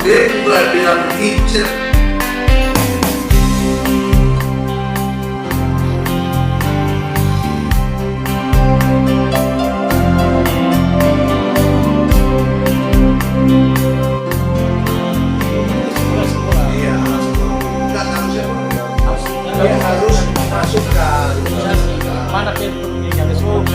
Dia bilang hijab. Harus masukkan mana yang besok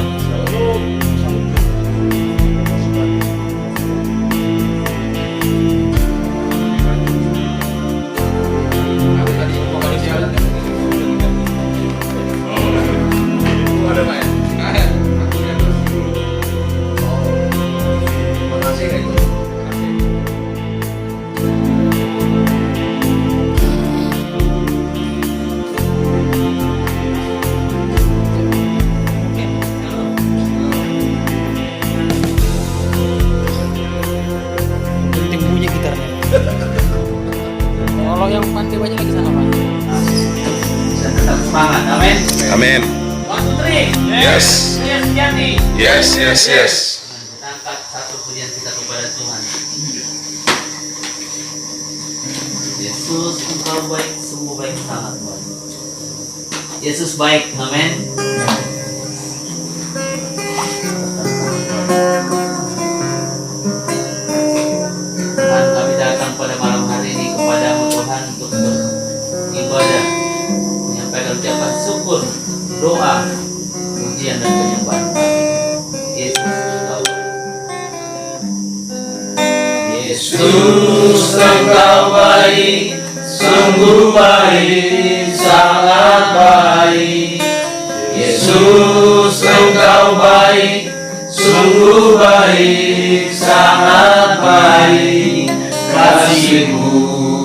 kalau yang pantai banyak lagi sana Pak. Tetap semangat, amin. Amin. 1, 2, 3. Yes. Yes. Yes. Kita angkat satu pujian kita kepada Tuhan. Yesus, Engkau baik, sungguh baik sangat Tuhan. Yesus baik, amin. Tuhan, kami datang pada malam hari ini kepadamu Tuhan untuk beribadah, menyampaikan ucapan syukur, doa, pujian dan penyembahan kami. Yesus, Engkau baik. Yesus, Engkau baik, sungguh baik, sangat baik. Yesus, Engkau baik, sungguh baik, sangat baik. Kasih-Mu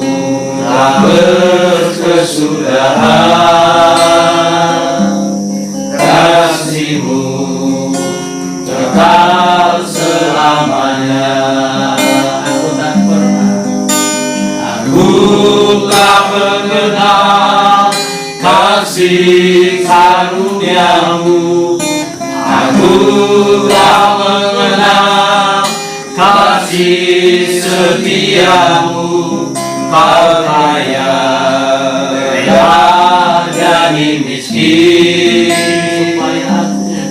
tak berkesudahan, kasih-Mu kekal selamanya. Aku tak mengenal kasih karunia-Mu, aku tak mengenal kasih setia-Mu. Kau kaya jadi miskin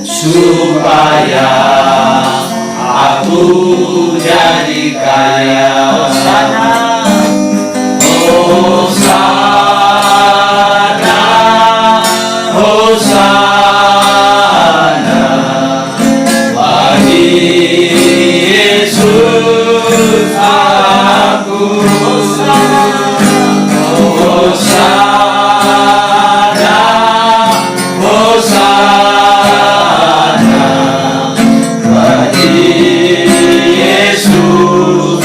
supaya aku jadi kaya. Hosana, Hosana, bagi Yesus aku. Hosana, Hosana, bagi Yesus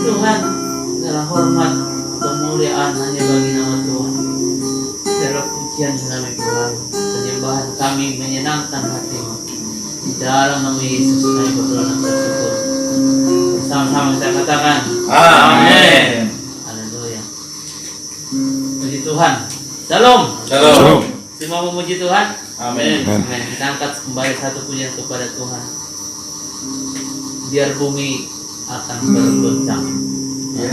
Tuhan, segala hormat, kemuliaan hanya bagi nama Tuhan. Segala pujian nama Tuhan, penyembahan kami menyenangkan hatimu. Di dalam nama Yesus kami berdoa dan bersyukur. Bersama-sama kita katakan, Amin. Haleluya. Puji Tuhan. Shalom. Shalom. Semua memuji Tuhan. Amin. Amin. Kita angkat kembali satu pujian kepada Tuhan. Biar bumi akan bergoncang. Ya.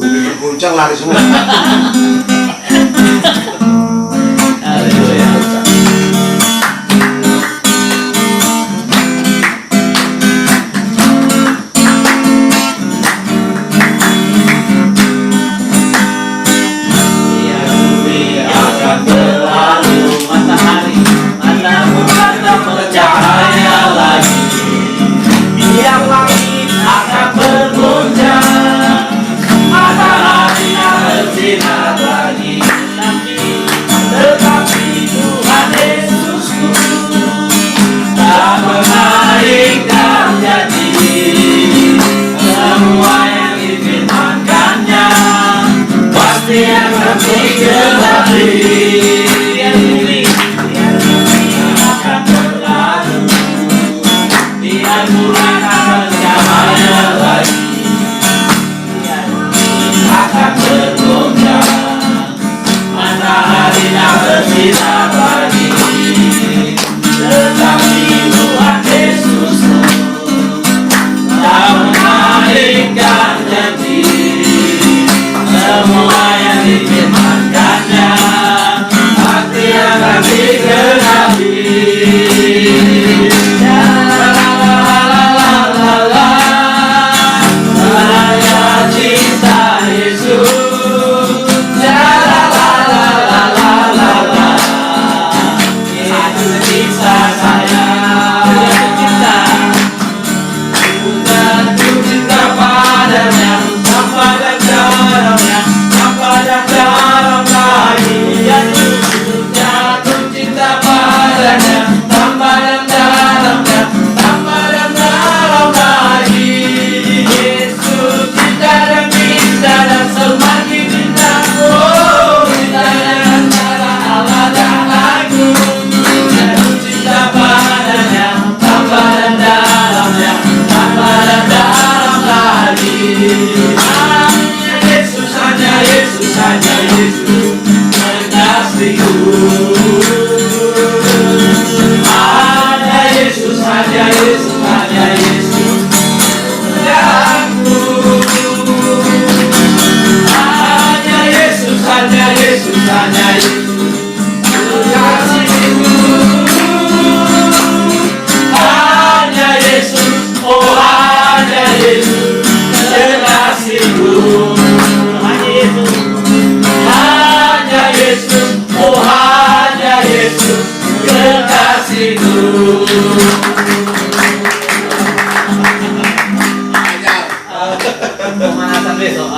Berguncang lari semua. Haleluya. Biar bumi akan berlalu, matahari akan bercahaya lagi. Biar langit akan bergoncang, matahari bersinar lagi. Tetapi Tuhan Yesusku tak menarik dan janji. Semua yang difirmankannya pasti akan digenapi. Biar bumi akan berlalu, biar bulan akan bercahaya lagi. Biar bumi akan bergoncang, matahari tak bersinar lagi. Tetapi Tuhan Yesusku tak menaikkan janji. Semua yang difirmankannya pasti akan digenapi. La la la la la la, saya cinta Yesus. La la la la la la la, Yesus cinta saya. Cinta, bukan ku cinta padanya, tanpa dan dalamnya, tanpa dan dalam lagi. Jatuh cinta padanya, tanpa dan dalamnya, tanpa dan dalam lagi. Yesus cinta dan cinta dan semakin cinta. Oh, cintanya antara Allah dan aku. Jatuh cinta padanya, tanpa dan dalamnya, tanpa dan dalam lagi. Hanya Yesus, hanya Yesus, hanya Yesus kekasihku. Hanya Yesus, hanya Yesus, hanya Yesus pujaanku. Hanya Yesus, hanya Yesus, hanya Yesus kekasihku. Hanya Yesus, oh hanya Yesus kekasihku. Hanya Yesus, hanya Yesus, oh hanya Yesus kekasihku. Pemanasan besok.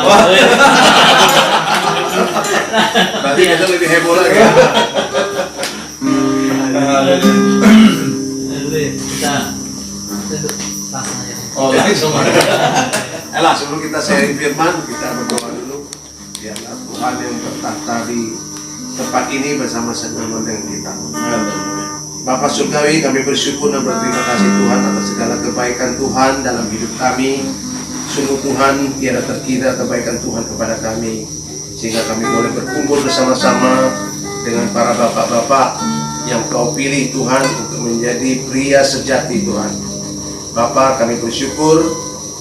Berarti itu lebih heboh lagi. Kita duduk langsung aja. Oh, langsung. Elah, sebelum kita sharing firman, kita berdoa dulu. Biarlah Tuhan yang bertata di tempat ini bersama dengan kita. Bapa Surgawi, kami bersyukur dan berterima kasih Tuhan atas segala kebaikan Tuhan dalam hidup kami. Sungguh Tuhan, tiada terkira kebaikan Tuhan kepada kami, sehingga kami boleh berkumpul bersama-sama dengan para bapak-bapak yang Kau pilih Tuhan untuk menjadi pria sejati Tuhan. Bapa, kami bersyukur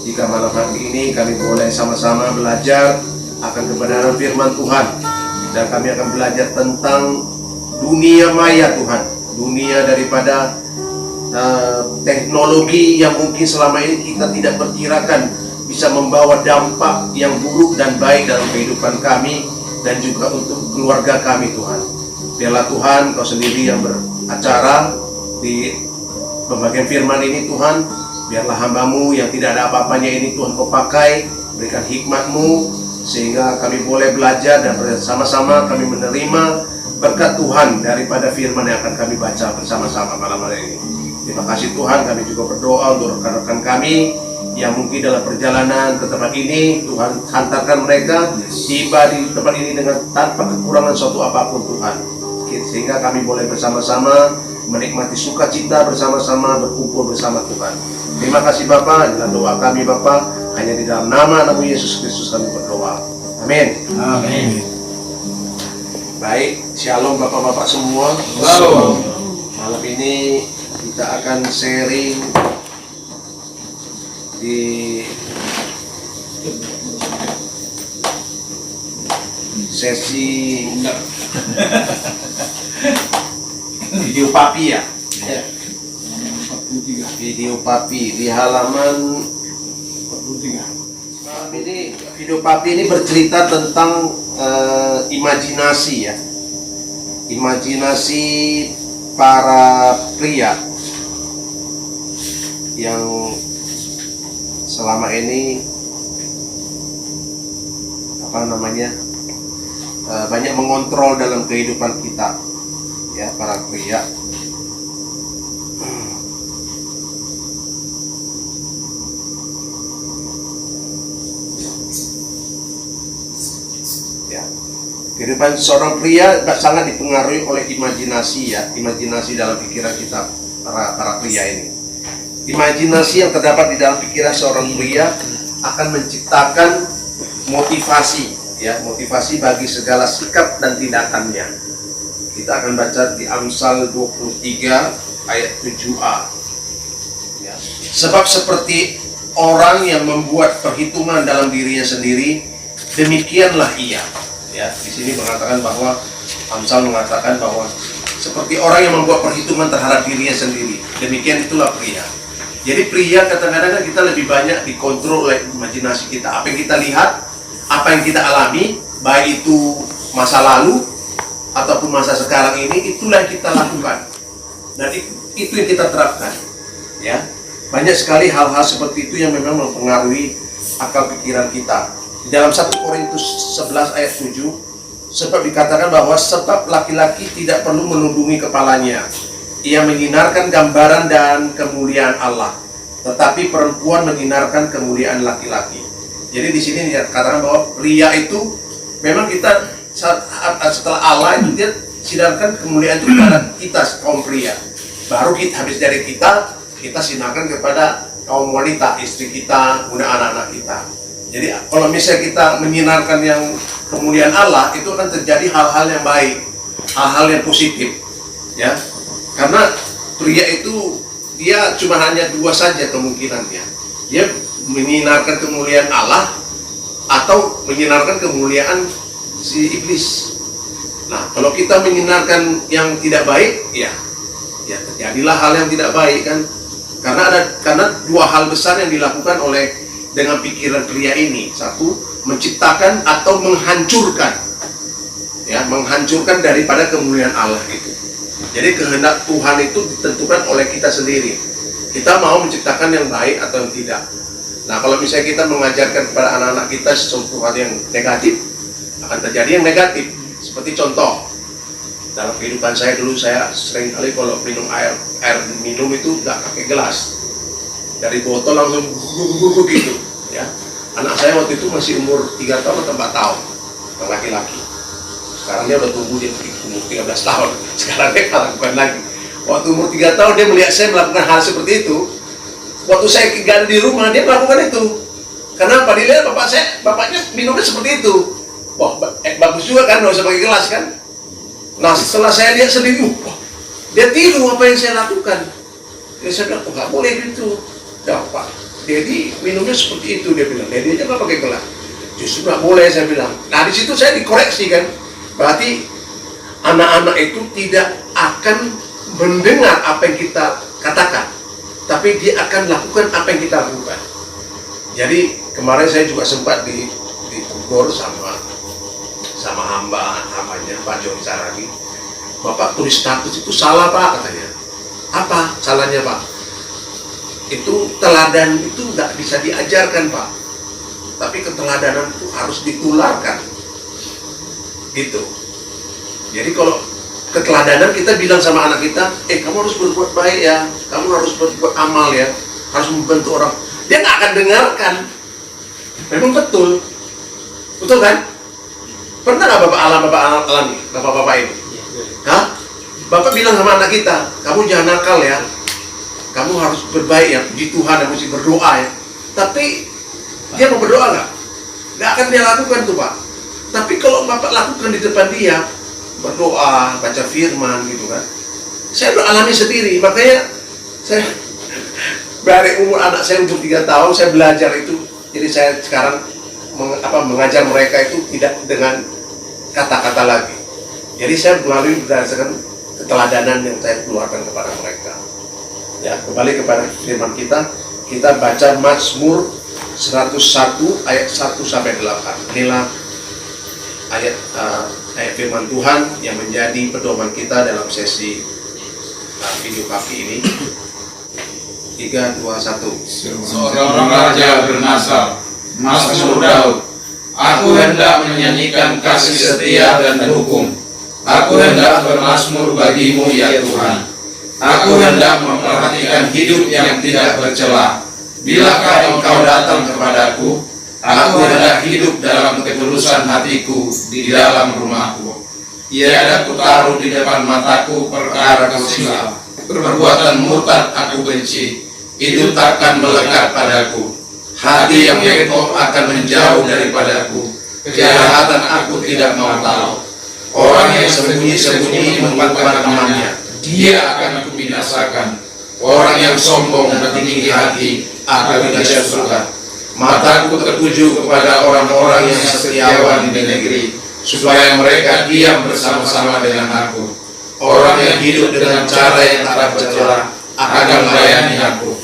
jika malam hari ini kami boleh sama-sama belajar akan kebenaran firman Tuhan, dan kami akan belajar tentang dunia maya Tuhan, dunia daripada teknologi yang mungkin selama ini kita tidak perkirakan bisa membawa dampak yang buruk dan baik dalam kehidupan kami dan juga untuk keluarga kami Tuhan. Biarlah Tuhan Kau sendiri yang beracara di pembagian firman ini Tuhan. Biarlah hamba-Mu yang tidak ada apa-apanya ini Tuhan Kau pakai, berikan hikmat-Mu sehingga kami boleh belajar dan bersama-sama kami menerima berkat Tuhan daripada firman yang akan kami baca bersama-sama malam hari ini. Terima kasih Tuhan, kami juga berdoa untuk rekan-rekan kami yang mungkin dalam perjalanan ke tempat ini. Tuhan hantarkan mereka tiba di tempat ini dengan tanpa kekurangan suatu apapun Tuhan, sehingga kami boleh bersama-sama menikmati sukacita bersama-sama, berkumpul bersama Tuhan. Terima kasih Bapa, inilah doa kami Bapa, hanya di dalam nama Yesus Kristus kami berdoa. Amin. Amin. Baik, shalom Bapak-bapak semua. Shalom. Malam ini kita akan sharing di sesi video papi ya. Video papi di halaman 43. Ini video papi ini bercerita tentang imajinasi ya. Imajinasi para pria yang selama ini banyak mengontrol dalam kehidupan kita ya, para pria. Ya. Kehidupan seorang pria sangat dipengaruhi oleh imajinasi ya, imajinasi dalam pikiran kita para pria ini. Imajinasi yang terdapat di dalam pikiran seorang pria akan menciptakan motivasi ya, motivasi bagi segala sikap dan tindakannya. Kita akan baca di Amsal 23 ayat 7a ya. Sebab seperti orang yang membuat perhitungan dalam dirinya sendiri, demikianlah ia ya. Di sini mengatakan bahwa Amsal mengatakan bahwa seperti orang yang membuat perhitungan terhadap dirinya sendiri, demikian itulah pria. Jadi pria kadang-kadang kita lebih banyak dikontrol oleh imajinasi kita. Apa yang kita lihat, apa yang kita alami, baik itu masa lalu ataupun masa sekarang ini, itulah yang kita lakukan. Dan itu yang kita terapkan. Ya, banyak sekali hal-hal seperti itu yang memang mempengaruhi akal pikiran kita. Di dalam 1 Korintus 11 ayat 7, sebab dikatakan bahwa sebab laki-laki tidak perlu menundungi kepalanya, ia menyinarkan gambaran dan kemuliaan Allah, tetapi perempuan menyinarkan kemuliaan laki-laki. Jadi di sini dikatakan bahwa pria itu memang kita setelah Allah itu dia sinarkan kemuliaan itu kepada kita kaum pria. Baru kita habis dari kita sinarkan kepada kaum wanita, istri kita, kemudian anak-anak kita. Jadi kalau misalnya kita menyinarkan yang kemuliaan Allah, itu akan terjadi hal-hal yang baik, hal-hal yang positif, ya. Karena pria itu dia cuma hanya dua saja kemungkinannya. Dia menyinarkan kemuliaan Allah atau menyinarkan kemuliaan si iblis. Nah, kalau kita menyinarkan yang tidak baik, ya terjadilah hal yang tidak baik kan. Karena dua hal besar yang dilakukan oleh dengan pikiran pria ini. Satu, menciptakan atau menghancurkan. Ya, menghancurkan daripada kemuliaan Allah itu. Jadi kehendak Tuhan itu ditentukan oleh kita sendiri. Kita mau menciptakan yang baik atau yang tidak. Nah, kalau misalnya kita mengajarkan kepada anak-anak kita sesuatu hal yang negatif, akan terjadi yang negatif. Seperti contoh, dalam kehidupan saya dulu, saya sering kali kalau minum air minum itu nggak pakai gelas, dari botol langsung gitu. Ya, anak saya waktu itu masih umur 3 tahun atau 4 tahun, yang laki-laki. Sekarang dia udah tumbuh, dia umur 13 tahun. Sekarang dia lakukan lagi. Waktu umur 3 tahun dia melihat saya melakukan hal seperti itu. Waktu saya gak ada di rumah, dia melakukan itu. Kenapa? Dia lihat bapaknya minumnya seperti itu. Wah, bagus juga kan, nggak usah pakai gelas kan. Nah, setelah saya lihat sendiri, dia tiru apa yang saya lakukan. Jadi saya bilang, nggak boleh gitu. Ya Pak, Dedi minumnya seperti itu, dia bilang. Dedi aja nggak pakai gelas. Justru nggak boleh, saya bilang. Nah, di situ saya dikoreksi kan. Berarti anak-anak itu tidak akan mendengar apa yang kita katakan, tapi dia akan lakukan apa yang kita lakukan. Jadi kemarin saya juga sempat ditegur sama hambanya Pak Joni Saragi. Bapak tulis status itu salah Pak, katanya. Apa salahnya Pak? Itu teladan itu nggak bisa diajarkan Pak, tapi keteladanan itu harus ditularkan gitu. Jadi kalau keteladanan kita bilang sama anak kita, kamu harus berbuat baik ya, kamu harus berbuat amal ya, harus membantu orang. Dia nggak akan dengarkan. Memang betul, betul kan? Pernah nggak bapak alami, bapak-bapak ini? Hah? Bapak bilang sama anak kita, kamu jangan nakal ya, kamu harus berbaik ya, puji Tuhan, dan mesti berdoa ya. Tapi dia mau berdoa nggak? Nggak akan dia lakukan tuh Pak. Tapi kalau bapak lakukan di depan dia, berdoa, baca firman gitu kan, saya udah alami sendiri. Makanya saya dari umur anak saya umur 3 tahun saya belajar itu. Jadi saya sekarang mengajar mereka itu tidak dengan kata-kata lagi. Jadi saya melalui berdasarkan keteladanan yang saya keluarkan kepada mereka. Ya, kembali kepada firman kita baca Mazmur 101 ayat 1 sampai 8. Inilah ayat firman Tuhan yang menjadi pedoman kita dalam sesi video kami ini. 3, 2, 1. Seorang raja bernasab, Mazmur Daud. Aku hendak menyanyikan kasih setia dan hukum. Aku hendak bermazmur bagimu ya Tuhan. Aku hendak memperhatikan hidup yang tidak bercela. Bilakah engkau datang kepadaku? Aku hendak hidup dalam ketulusan hatiku di dalam rumahku. Tiada kutaruh di depan mataku perkara kusila. Perbuatan murtad aku benci. Itu takkan melekat padaku. Hati yang bengkok akan menjauh daripadaku. Kejahatan aku tidak mau tahu. Orang yang sembunyi-sembunyi membuat temannya, dia akan aku binasakan. Orang yang sombong dan tinggi hati, aku tidak suka. Mataku tertuju kepada orang-orang yang setiawan di negeri, supaya mereka diam bersama-sama dengan aku. Orang yang hidup dengan cara yang tak bercela akan melayani aku.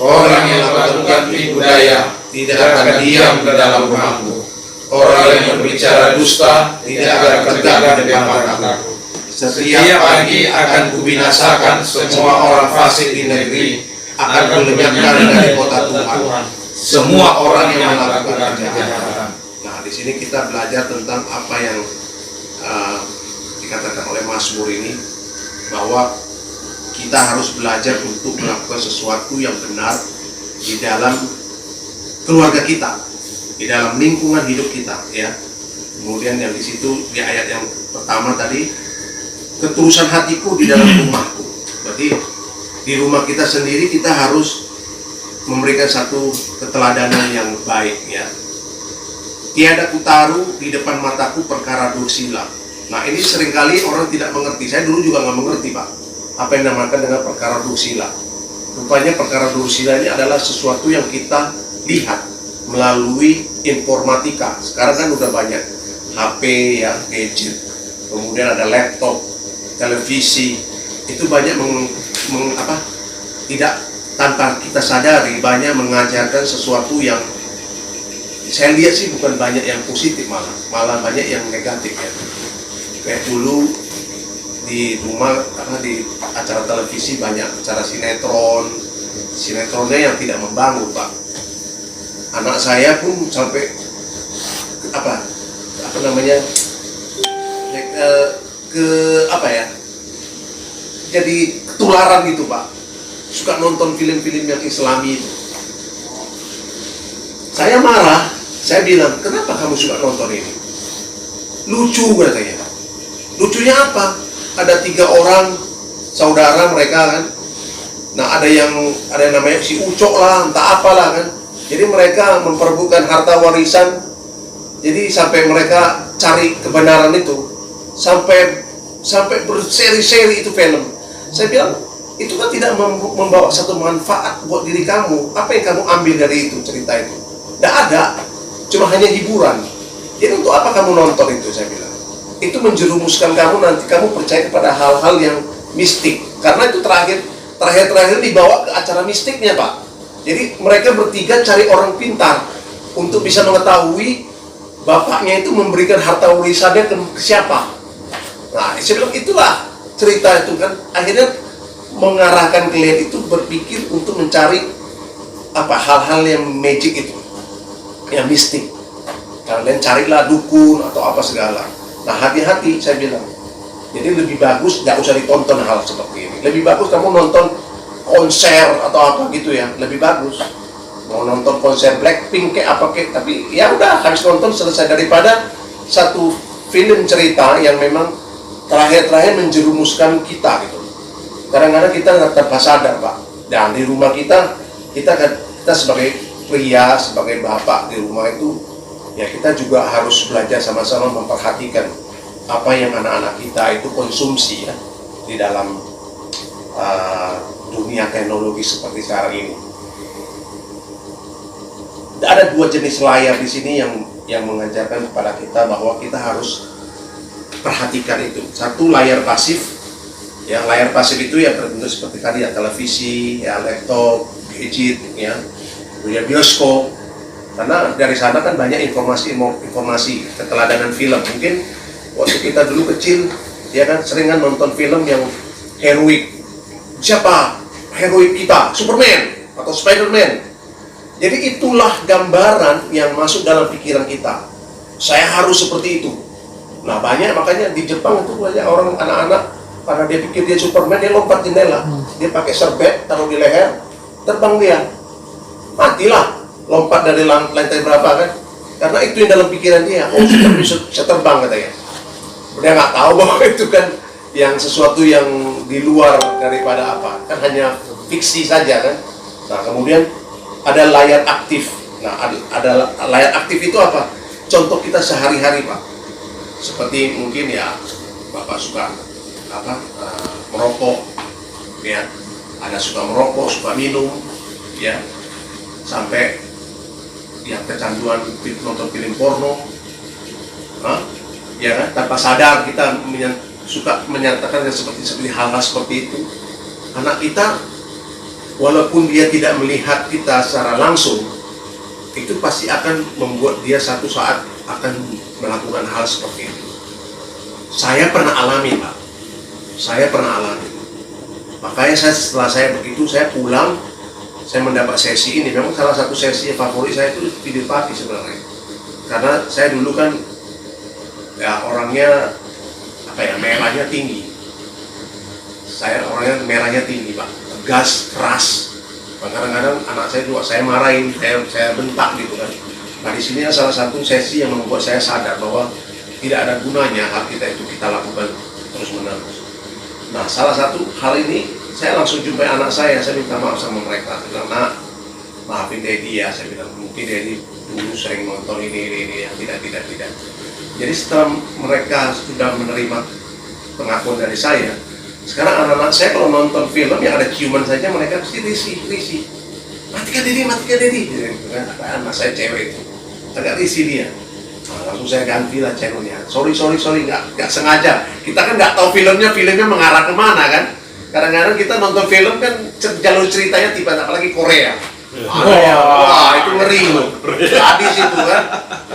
Orang yang melakukan tipu daya tidak akan diam ke dalam rumahku. Orang yang berbicara dusta tidak akan tegak di depan mataku. Setiap pagi akan kubinasakan semua orang fasik di negeri, akan kulenyapkan dari kota Tuhan semua orang yang melakukan kejahatan. Nah, di sini kita belajar tentang apa yang dikatakan oleh Mazmur ini, bahwa kita harus belajar untuk melakukan sesuatu yang benar di dalam keluarga kita, di dalam lingkungan hidup kita, ya. Kemudian yang di situ di ayat yang pertama tadi, ketulusan hatiku di dalam rumahku. Berarti di rumah kita sendiri kita harus memberikan satu keteladanan yang baik, ya. Tiada kutaruh di depan mataku perkara dursila. Nah, ini seringkali orang tidak mengerti. Saya dulu juga nggak mengerti, Pak, apa yang dinamakan dengan perkara dursila. Rupanya perkara dursila ini adalah sesuatu yang kita lihat melalui informatika. Sekarang kan udah banyak HP, ya, gadget, kemudian ada laptop, televisi. Itu banyak tidak tanpa kita sadari banyak mengajarkan sesuatu yang saya lihat sih bukan banyak yang positif, malah banyak yang negatif, ya. Kayak dulu di rumah, karena di acara televisi banyak acara sinetronnya yang tidak membangun, Pak. Anak saya pun sampai jadi ketularan gitu, Pak. Suka nonton film-film yang Islami itu. Saya marah, saya bilang, kenapa kamu suka nonton ini? Lucu, katanya. Lucunya apa? Ada 3 orang saudara mereka kan. Nah, ada yang namanya si Ucok lah, entah apalah kan. Jadi mereka memperebutkan harta warisan. Jadi sampai mereka cari kebenaran itu, sampai berseri-seri itu film. Saya bilang, itu kan tidak membawa satu manfaat buat diri kamu. Apa yang kamu ambil dari itu, cerita itu? Tidak ada, cuma hanya hiburan. Jadi untuk apa kamu nonton itu, saya bilang? Itu menjerumuskan kamu, nanti kamu percaya kepada hal-hal yang mistik. Karena itu terakhir dibawa ke acara mistiknya, Pak. Jadi mereka bertiga cari orang pintar untuk bisa mengetahui bapaknya itu memberikan harta warisannya ke siapa. Nah, saya bilang itulah cerita itu kan. Akhirnya mengarahkan kalian itu berpikir untuk mencari hal-hal yang magic itu, yang mistik. Kalian carilah dukun atau apa segala. Nah, hati-hati, saya bilang. Jadi lebih bagus nggak usah ditonton hal seperti ini. Lebih bagus kamu nonton konser atau apa gitu ya, lebih bagus. Mau nonton konser Blackpink kayak apa kayak, tapi ya udah habis nonton selesai, daripada satu film cerita yang memang terakhir-terakhir menjerumuskan kita gitu. Kadang-kadang kita nggak tanpa sadar Pak. Dan di rumah kita sebagai pria, sebagai bapak di rumah itu, ya kita juga harus belajar sama-sama memperhatikan apa yang anak-anak kita itu konsumsi ya di dalam dunia teknologi seperti sekarang ini. Ada dua jenis layar di sini yang mengajarkan kepada kita bahwa kita harus perhatikan itu. Satu, layar pasif. Ya, layar pasif itu ya terbentuk seperti tadi ya, televisi, ya laptop, gadget, ya, kemudian bioskop. Karena dari sana kan banyak informasi keteladanan film. Mungkin waktu kita dulu kecil, ya kan seringan nonton film yang heroik. Siapa heroik kita? Superman atau Spiderman. Jadi itulah gambaran yang masuk dalam pikiran kita. Saya harus seperti itu. Nah banyak, makanya di Jepang itu banyak orang, anak-anak, karena dia pikir dia Superman, dia lompat jendela. Dia pakai serbet, taruh di leher, terbang dia. Matilah, lompat dari lantai berapa kan. Karena itu yang dalam pikiran dia, oh Superman bisa terbang katanya. Dia nggak tahu bahwa itu kan yang sesuatu yang di luar daripada apa. Kan hanya fiksi saja kan. Nah kemudian ada layar aktif. Nah ada layar aktif itu apa? Contoh kita sehari-hari Pak. Seperti mungkin ya Bapak suka merokok, ya, ada suka merokok, suka minum, ya, sampai ya kecanduan nonton film porno, ya kan, tanpa sadar kita suka menyatakan seperti hal-hal seperti itu. Anak kita, walaupun dia tidak melihat kita secara langsung, itu pasti akan membuat dia satu saat akan melakukan hal seperti itu. Saya pernah alami Pak. Saya pernah alami. Makanya setelah saya begitu, saya pulang, saya mendapat sesi ini. Memang salah satu sesi favorit saya itu video party sebenarnya. Karena saya dulu kan ya orangnya merahnya tinggi. Saya orangnya merahnya tinggi Pak, tegas, keras. Kadang-kadang anak saya juga saya marahin, saya bentak gitu kan. Nah di sini salah satu sesi yang membuat saya sadar bahwa tidak ada gunanya hal kita lakukan terus-menerus. Nah, salah satu hal ini, saya langsung jumpai anak saya minta maaf sama mereka. Bilang, nak, maafin Dedi ya, saya bilang, mungkin Dedi dulu sering nonton ini, ya, tidak. Jadi setelah mereka sudah menerima pengakuan dari saya, sekarang anak-anak saya kalau nonton film yang ada ciuman saja, mereka pasti risih. Matikan Dedi. Anak saya cewek itu, agak risih dia. Nah, langsung saya gantilah channelnya. Sorry, nggak sengaja. Kita kan nggak tahu filmnya mengarah kemana kan. Kadang-kadang kita nonton film kan jalur ceritanya tiba, apalagi Korea. Wah, itu ngeri loh. Habis itu kan.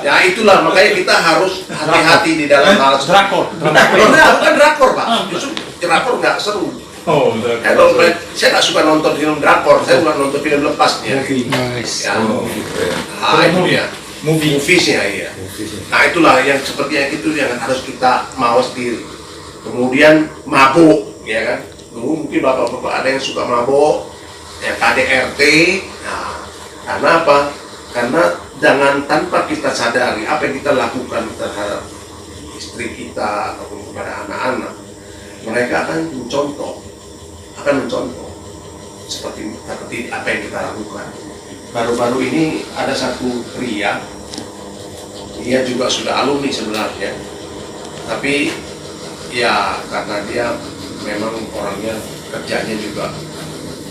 Ya itulah makanya kita harus hati-hati di dalam hal Drakor. Bukan drakor Pak. Justru drakor nggak seru. Saya nggak suka nonton film drakor. Saya suka nonton film lepasnya. Nice. Ya. Itu dia. Moviesnya iya. Nah itulah yang seperti yang itu yang harus kita mawas diri. Kemudian mabuk, ya kan? Dulu mungkin bapak-bapak ada yang suka mabuk, ya KDRT. Nah, karena apa? Karena jangan tanpa kita sadari apa yang kita lakukan terhadap istri kita ataupun kepada anak-anak, mereka akan mencontoh seperti apa yang kita lakukan. Baru-baru ini ada satu pria, dia juga sudah alumni sebenarnya, tapi ya karena dia memang orangnya kerjanya juga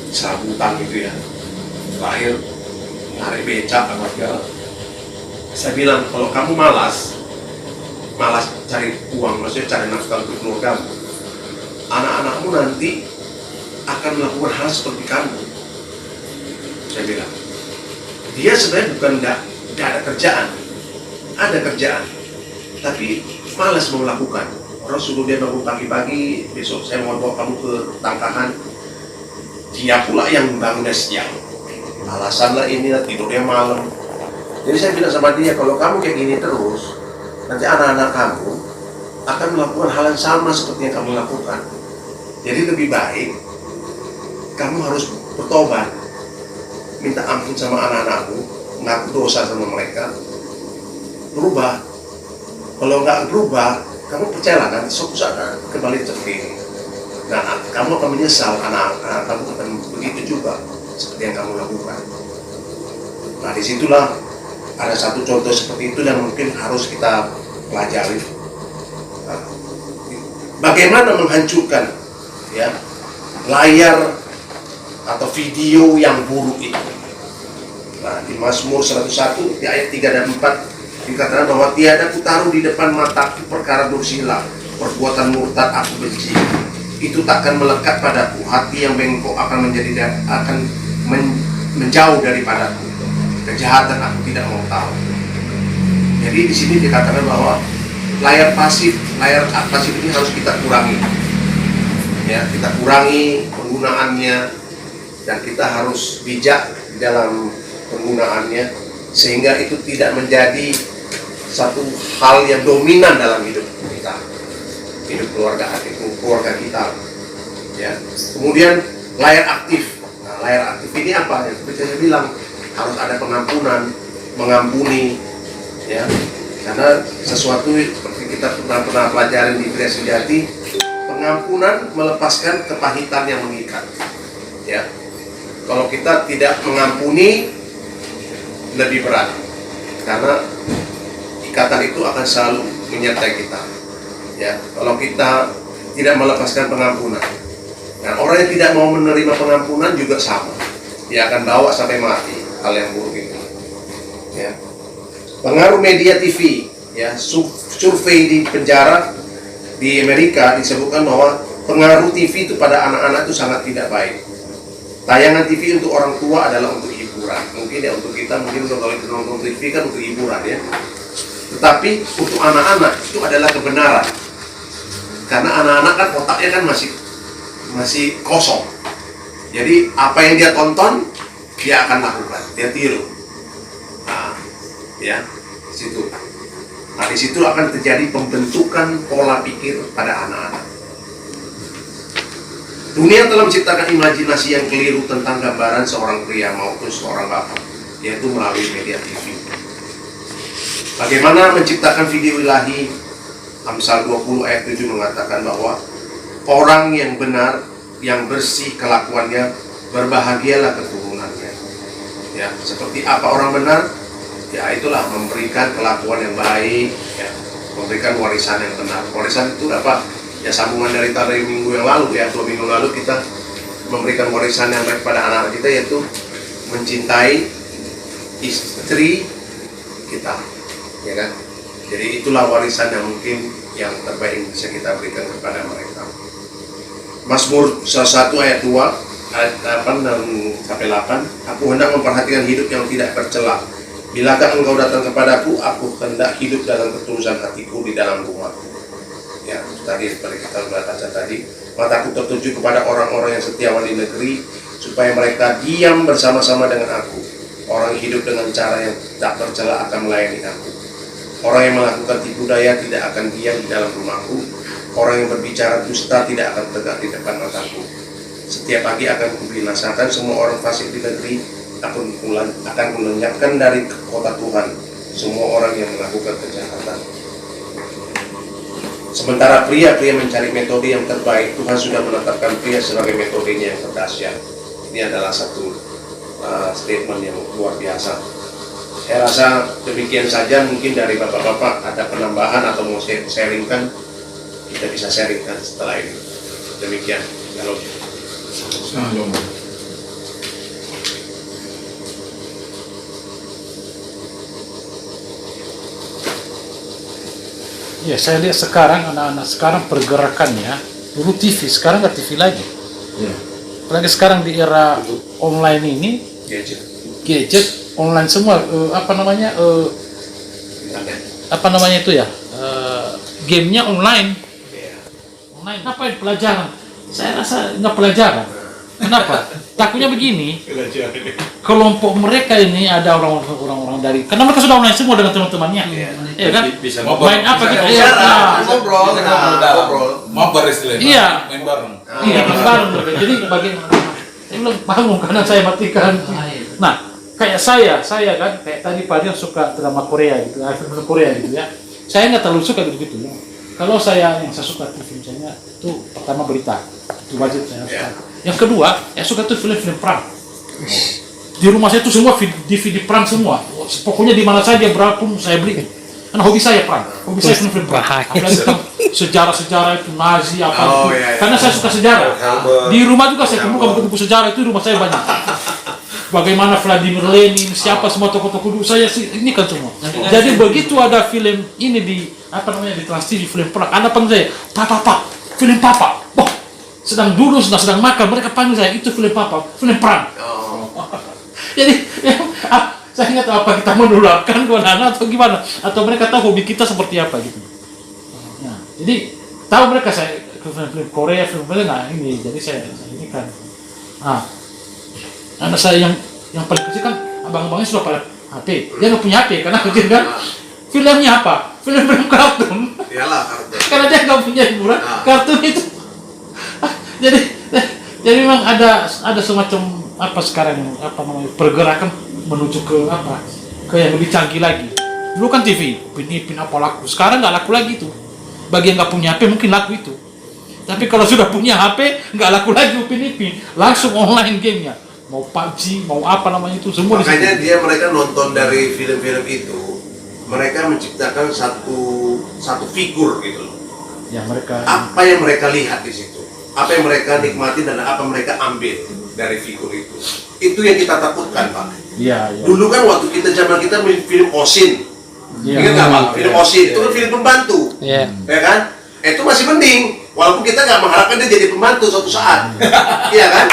serabutan gitu ya, terakhir narik becak sama segala. Saya bilang kalau kamu malas cari uang, maksudnya cari nafkah untuk keluargamu, anak-anakmu nanti akan melakukan hal seperti kamu. Saya bilang dia sebenarnya bukan nggak ada kerjaan, ada kerjaan, tapi malas mau melakukan. Orang suruh dia bangun pagi-pagi, besok saya mau bawa kamu ke tangkahan, dia pula yang bangunnya siang. Alasanlah inilah tidurnya malam. Jadi saya bilang sama dia, kalau kamu kayak gini terus, nanti anak-anak kamu akan melakukan hal yang sama seperti yang kamu lakukan. Jadi lebih baik kamu harus bertobat, minta ampun sama anak-anakmu, mengaku dosa sama mereka, berubah. Kalau nggak berubah, kamu percayalah kan, suatu saat kembali seperti ini. Nah, kamu akan menyesal, anak-anak kamu akan begitu juga seperti yang kamu lakukan. Nah, disitulah ada satu contoh seperti itu yang mungkin harus kita pelajari. Nah, bagaimana menghancurkan ya layar atau video yang buruk itu. Nah, di Mazmur 101 di ayat 3 dan 4 dikatakan bahwa tiada kutaruh di depan mataku perkara dursila, perbuatan murtad aku benci. Itu takkan melekat padaku, hati yang bengkok akan menjauh daripadaku. Kejahatan aku tidak mau tahu. Jadi di sini dikatakan bahwa layar pasif ini harus kita kurangi. Ya, kita kurangi penggunaannya dan kita harus bijak dalam penggunaannya sehingga itu tidak menjadi satu hal yang dominan dalam hidup kita, hidup keluarga kita. Ya. Kemudian layar aktif. Nah, layar aktif ini apa? Yang seperti saya bilang, harus ada pengampunan, mengampuni, ya. Karena sesuatu seperti kita pernah pelajari di Pria Sejati, pengampunan melepaskan kepahitan yang mengikat. Ya. Kalau kita tidak mengampuni, lebih berat, karena ikatan itu akan selalu menyertai kita. Ya, kalau kita tidak melepaskan pengampunan, nah orang yang tidak mau menerima pengampunan juga sama, dia akan bawa sampai mati hal yang buruk itu. Ya. Pengaruh media TV, ya, survei di penjara di Amerika disebutkan bahwa pengaruh TV itu pada anak-anak itu sangat tidak baik. Tayangan TV untuk orang tua adalah untuk hiburan. Mungkin ya untuk kita, mungkin kalau kita nonton TV kan untuk hiburan ya. Tetapi untuk anak-anak itu adalah kebenaran. Karena anak-anak kan otaknya kan masih kosong. Jadi apa yang dia tonton, dia akan lakukan, dia tiru. Nah, ya, situ. Nah, di situ akan terjadi pembentukan pola pikir pada anak-anak. Dunia telah menciptakan imajinasi yang keliru tentang gambaran seorang pria maupun seorang bapak, yaitu melalui media TV. Bagaimana menciptakan video ilahi? Amsal 20 ayat 7 mengatakan bahwa orang yang benar, yang bersih kelakuannya, berbahagialah keturunannya. Ya, seperti apa orang benar? Ya, itulah memberikan kelakuan yang baik, ya, memberikan warisan yang benar. Warisan itu apa? Ya, sambungan dari minggu yang lalu, ya, 2 minggu lalu kita memberikan warisan yang baik pada anak-anak kita, yaitu mencintai istri kita, ya kan? Jadi itulah warisan yang mungkin yang terbaik yang bisa kita berikan kepada mereka. Mazmur 1 ayat 2 ayat 8 dan sampai 8, aku hendak memperhatikan hidup yang tidak bercela. Bilakah engkau datang kepadaku, aku hendak hidup dalam ketulusan hatiku di dalam rumahku. Ya, tadi seperti kita sudah baca tadi, mataku tertuju kepada orang-orang yang setiawan di negeri, supaya mereka diam bersama-sama dengan aku. Orang yang hidup dengan cara yang tak tercela akan melayani aku. Orang yang melakukan tipu daya tidak akan diam di dalam rumahku. Orang yang berbicara dusta tidak akan tegak di depan mataku. Setiap pagi akan kubinasakan semua orang fasik di negeri, akan kulenyapkan dari kota Tuhan semua orang yang melakukan kejahatan. Sementara pria-pria mencari metode yang terbaik, Tuhan sudah menetapkan pria sebagai metodenya yang terdahsyat. Ini adalah satu statement yang luar biasa. Saya rasa demikian saja, mungkin dari bapak-bapak ada penambahan atau mau sharingkan, kita bisa sharingkan setelah ini. Demikian. Shalom. Shalom. Ya, saya lihat sekarang anak-anak sekarang pergerakannya dulu TV, sekarang nggak TV lagi. Ya. Apalagi sekarang di era online ini, gadget online semua. Apa namanya itu ya? Gamenya online. Online. Ngapain pelajaran? Saya rasa nggak pelajaran. Kenapa? takutnya begini, kelompok mereka ini ada orang-orang dari, karena mereka sudah online semua dengan teman-temannya, ya kan? Bisa Main apa kita? Iya, ngobrol, ngobrol. Mabar istilahnya. Iya. Main bareng. Iya, bareng. Jadi bagaimana? Saya bilang bangun karena saya matikan. Nah, kayak saya kan, kayak tadi Pak Dian suka drama Korea gitu, film Korea gitu ya. Saya nggak terlalu suka gitu ya. Kalau saya yang saya suka tuh film saya itu pertama berita, itu wajib saya suka. Yang kedua, saya suka tuh film-film perang. Di rumah saya tuh semua DVD perang semua. Pokoknya di mana saja berapapun saya beli. Karena hobi saya perang, hobi saya film-film perang. Apalagi sejarah-sejarah itu Nazi apa. Karena saya suka sejarah. Di rumah juga saya kumpulkan buku-buku sejarah itu di rumah saya banyak. Bagaimana Vladimir Lenin, siapa semua tokoh-tokoh dulu saya sih ini kan semua. Jadi begitu ada film ini di di Trans TV film perang, Anda panggil saya, Papa, film Papa. Boh, sedang makan, mereka panggil saya itu film Papa, film perang. Jadi saya nggak tahu apa kita menularkan ke anak atau gimana, atau mereka tahu hobi kita seperti apa gitu. Nah, jadi tahu mereka saya film Korea, film nah ini, jadi saya ini kan. Nah, anak saya yang paling kecil kan abang-abangnya sudah pada HP, dia nggak punya HP karena kecil kan. Filmnya apa? Film-film kartun. Iyalah kartun. Karena dia nggak punya hiburan, kartun itu. jadi memang ada semacam apa sekarang pergerakan menuju ke yang lebih canggih lagi. Dulu kan TV, Upin apa laku. Sekarang nggak laku lagi itu. Bagi yang nggak punya HP mungkin laku itu. Tapi kalau sudah punya HP nggak laku lagi Upin, langsung online gamenya. Mau PUBG, mau apa namanya itu semua. Makanya mereka nonton dari film-film itu, mereka menciptakan satu figur gitu loh. Ya mereka. Apa yang mereka lihat di situ, apa yang mereka nikmati dan apa mereka ambil dari figur itu. Itu yang kita takutkan, Pak. Iya. Dulu kan waktu zaman kita film Osin, ingat nggak Pak? Film Osin itu kan film pembantu, ya kan? Itu masih mending, walaupun kita nggak mengharapkan dia jadi pembantu suatu saat, iya kan?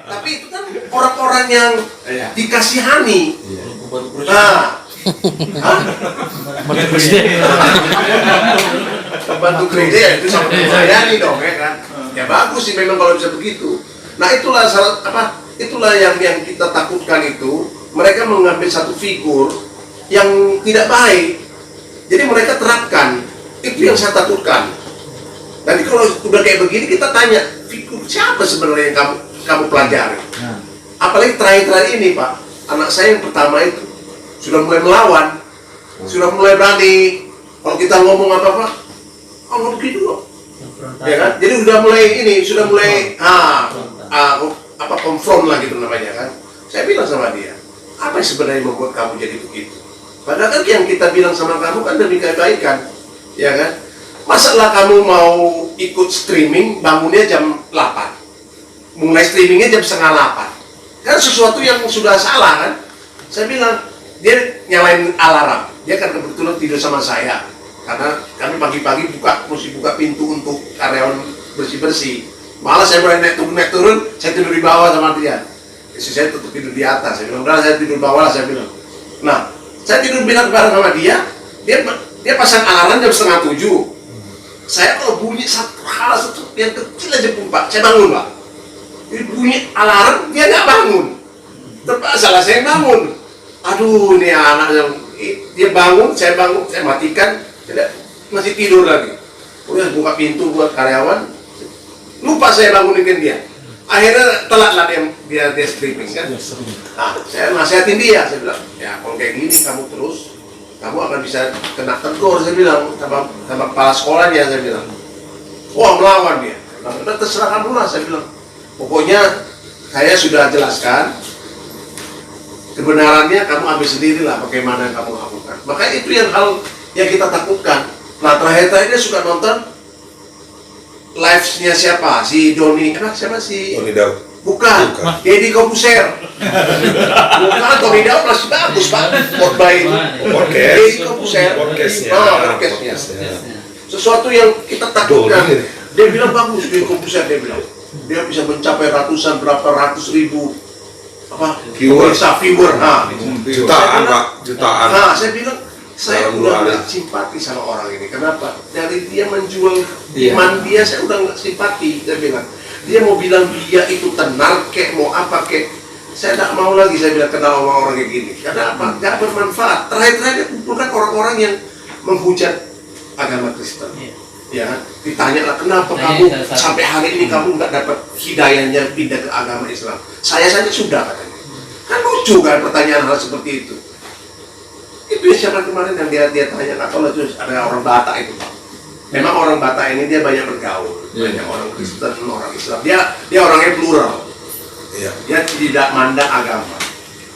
Tapi itu kan orang-orang yang dikasihani. Nah, Menteri Presiden. pembantu gereja ya itu sama melayani dong, ya kan? Ya bagus sih memang kalau bisa begitu. Nah itulah yang kita takutkan itu. Mereka mengambil satu figur yang tidak baik, jadi mereka terapkan. Itu yang saya takutkan. Nanti kalau udah kayak begini kita tanya, figur siapa sebenarnya yang kamu pelajari? Apalagi terakhir ini Pak, anak saya yang pertama itu sudah mulai melawan, sudah mulai berani. Kalau kita ngomong apa-apa, ngomong begitu loh, ya kan? Jadi sudah mulai konfront lah gitu namanya kan. Saya bilang sama dia, apa yang sebenarnya membuat kamu jadi begitu? Padahal kan yang kita bilang sama kamu kan demi kebaikan, ya kan? Masalah kamu mau ikut streaming, bangunnya jam 8, mulai streamingnya jam setengah 8, kan sesuatu yang sudah salah kan? Saya bilang, dia nyalain alarm, dia kan kebetulan tidur sama saya, karena kami pagi-pagi mesti buka pintu untuk karyawan bersih-bersih. Malah saya mulai naik turun, saya tidur di bawah sama dia. Istri saya tetap tidur di atas. Saya bilang, udah saya tidur bawah lah, saya bilang. Nah, saya tidur bareng sama dia pasang alarm jam 6:30. Saya kalau bunyi satu yang kecil aja pun Pak, saya bangun Pak. Jadi bunyi alarm, dia nggak bangun. Terpaksa lah saya bangun. Aduh, ini anak yang dia bangun, saya matikan, masih tidur lagi. Udah buka pintu buat karyawan, lupa saya bangunin dia. Akhirnya telat lah dia sleeping kan. Nah, saya nasihatin dia, saya bilang, ya kalau kayak gini kamu terus, kamu akan bisa kena tegur, saya bilang, sama kepala sekolahnya, saya bilang. Wah, melawan dia. Nah, terserah kamu lah, saya bilang. Pokoknya saya sudah jelaskan, kebenarannya kamu ambil sendirilah bagaimana kamu lakukan. Maka itu yang hal yang kita takutkan. Nah, terakhir dia suka nonton live-nya siapa? Si Doni, siapa sih? Doni Daud. Bukan. Deddy Kobuser. Bukan, Doni Daud masih bagus Pak. Khotbah itu. Deddy Kobuser. Podcastnya. Sesuatu yang kita takutkan. Dia bilang bagus, Deddy Kobuser dia bilang. Dia bisa mencapai berapa ratus ribu viewer. Jutaan Pak, jutaan. Nah, saya bilang saya udah nggak simpati sama orang ini. Kenapa? Dari dia menjual iman dia, saya udah nggak simpati. Saya bilang. Dia mau bilang dia itu tenar kek, mau apa kek. Saya tidak mau lagi saya bilang kenal sama orang kayak gini. Karena apa? Gak bermanfaat. Terakhir-terakhir dia kumpulkan orang-orang yang menghujat agama Kristen. Ya, ditanyalah kenapa kamu sampai hari ini kamu nggak dapat hidayahnya pindah ke agama Islam. Saya saja sudah katanya. Kan lucu kan pertanyaan hal seperti itu. Itu siapa kemarin yang dia tanya, atau terus ada orang Batak itu Pak. Memang orang Batak ini dia banyak bergaul, banyak orang Kristen, orang Islam. Dia orangnya plural. Dia tidak mandang agama.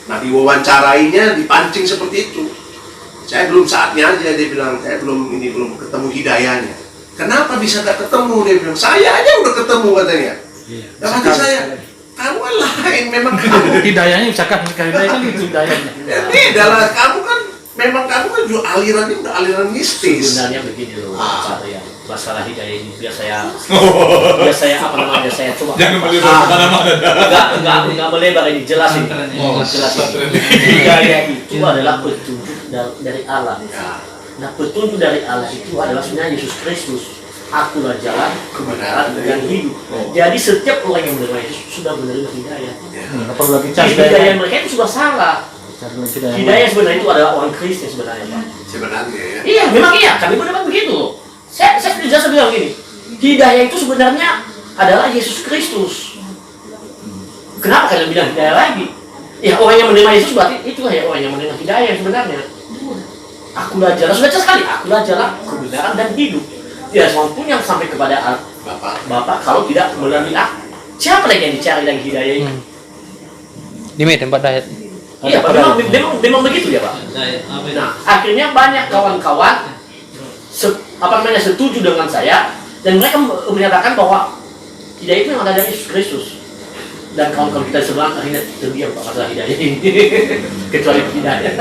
Nah diwawancarainya dipancing seperti itu. Saya belum saatnya aja, dia bilang saya belum ketemu hidayahnya. Kenapa bisa tak ketemu? Dia bilang saya aja udah ketemu katanya. Dan kata saya, kamu kan lain, memang kamu. Hidayahnya usahakan hidayah kan itu hidayahnya. Beda lah, kamu kan juga alirannya udah aliran mistis. Sebenarnya begini loh, Pak ya, masalah hidayah ini biar saya apa namanya saya coba. Jangan melebar kemana-mana. Enggak melebar ini jelasin. Jelasin. Hidayah itu adalah petunjuk dari Allah. Nah petunjuk dari Allah itu adalah sebenarnya Yesus Kristus. Akulah jalan, kebenaran, dan hidup. Jadi setiap orang yang menerima Yesus sudah menerima hidayah. Perlu lagi cari Hidayah mereka itu sudah salah. Hidayah sebenarnya itu adalah orang Kristen sebenarnya Pak. Sebenarnya ya. Iya, memang iya. Kami pun dapat begitu. Saya jelas bilang gini. Hidayah itu sebenarnya adalah Yesus Kristus. Kenapa kalian bilang hidayah lagi? Ya orang yang menerima Yesus berarti itulah ya orang yang menerima hidayah sebenarnya. Akulah jalan, sudah jelas sekali. Akulah jalan, kebenaran dan hidup. Tidak seorang pun yang sampai kepada Bapa kalau tidak melalui aku. Siapa lagi yang dicari lagi hidayah ini? Di mana tempat diet? Iya, Pak. Memang begitu ya, Pak. Nah, akhirnya banyak kawan-kawan setuju dengan saya dan mereka menyatakan bahwa hidayah itu yang ada dari Yesus Kristus. Dan kawan-kawan kita sebelah akhirnya terdiam Pak masalah hidayah ini. Kecuali hidayah.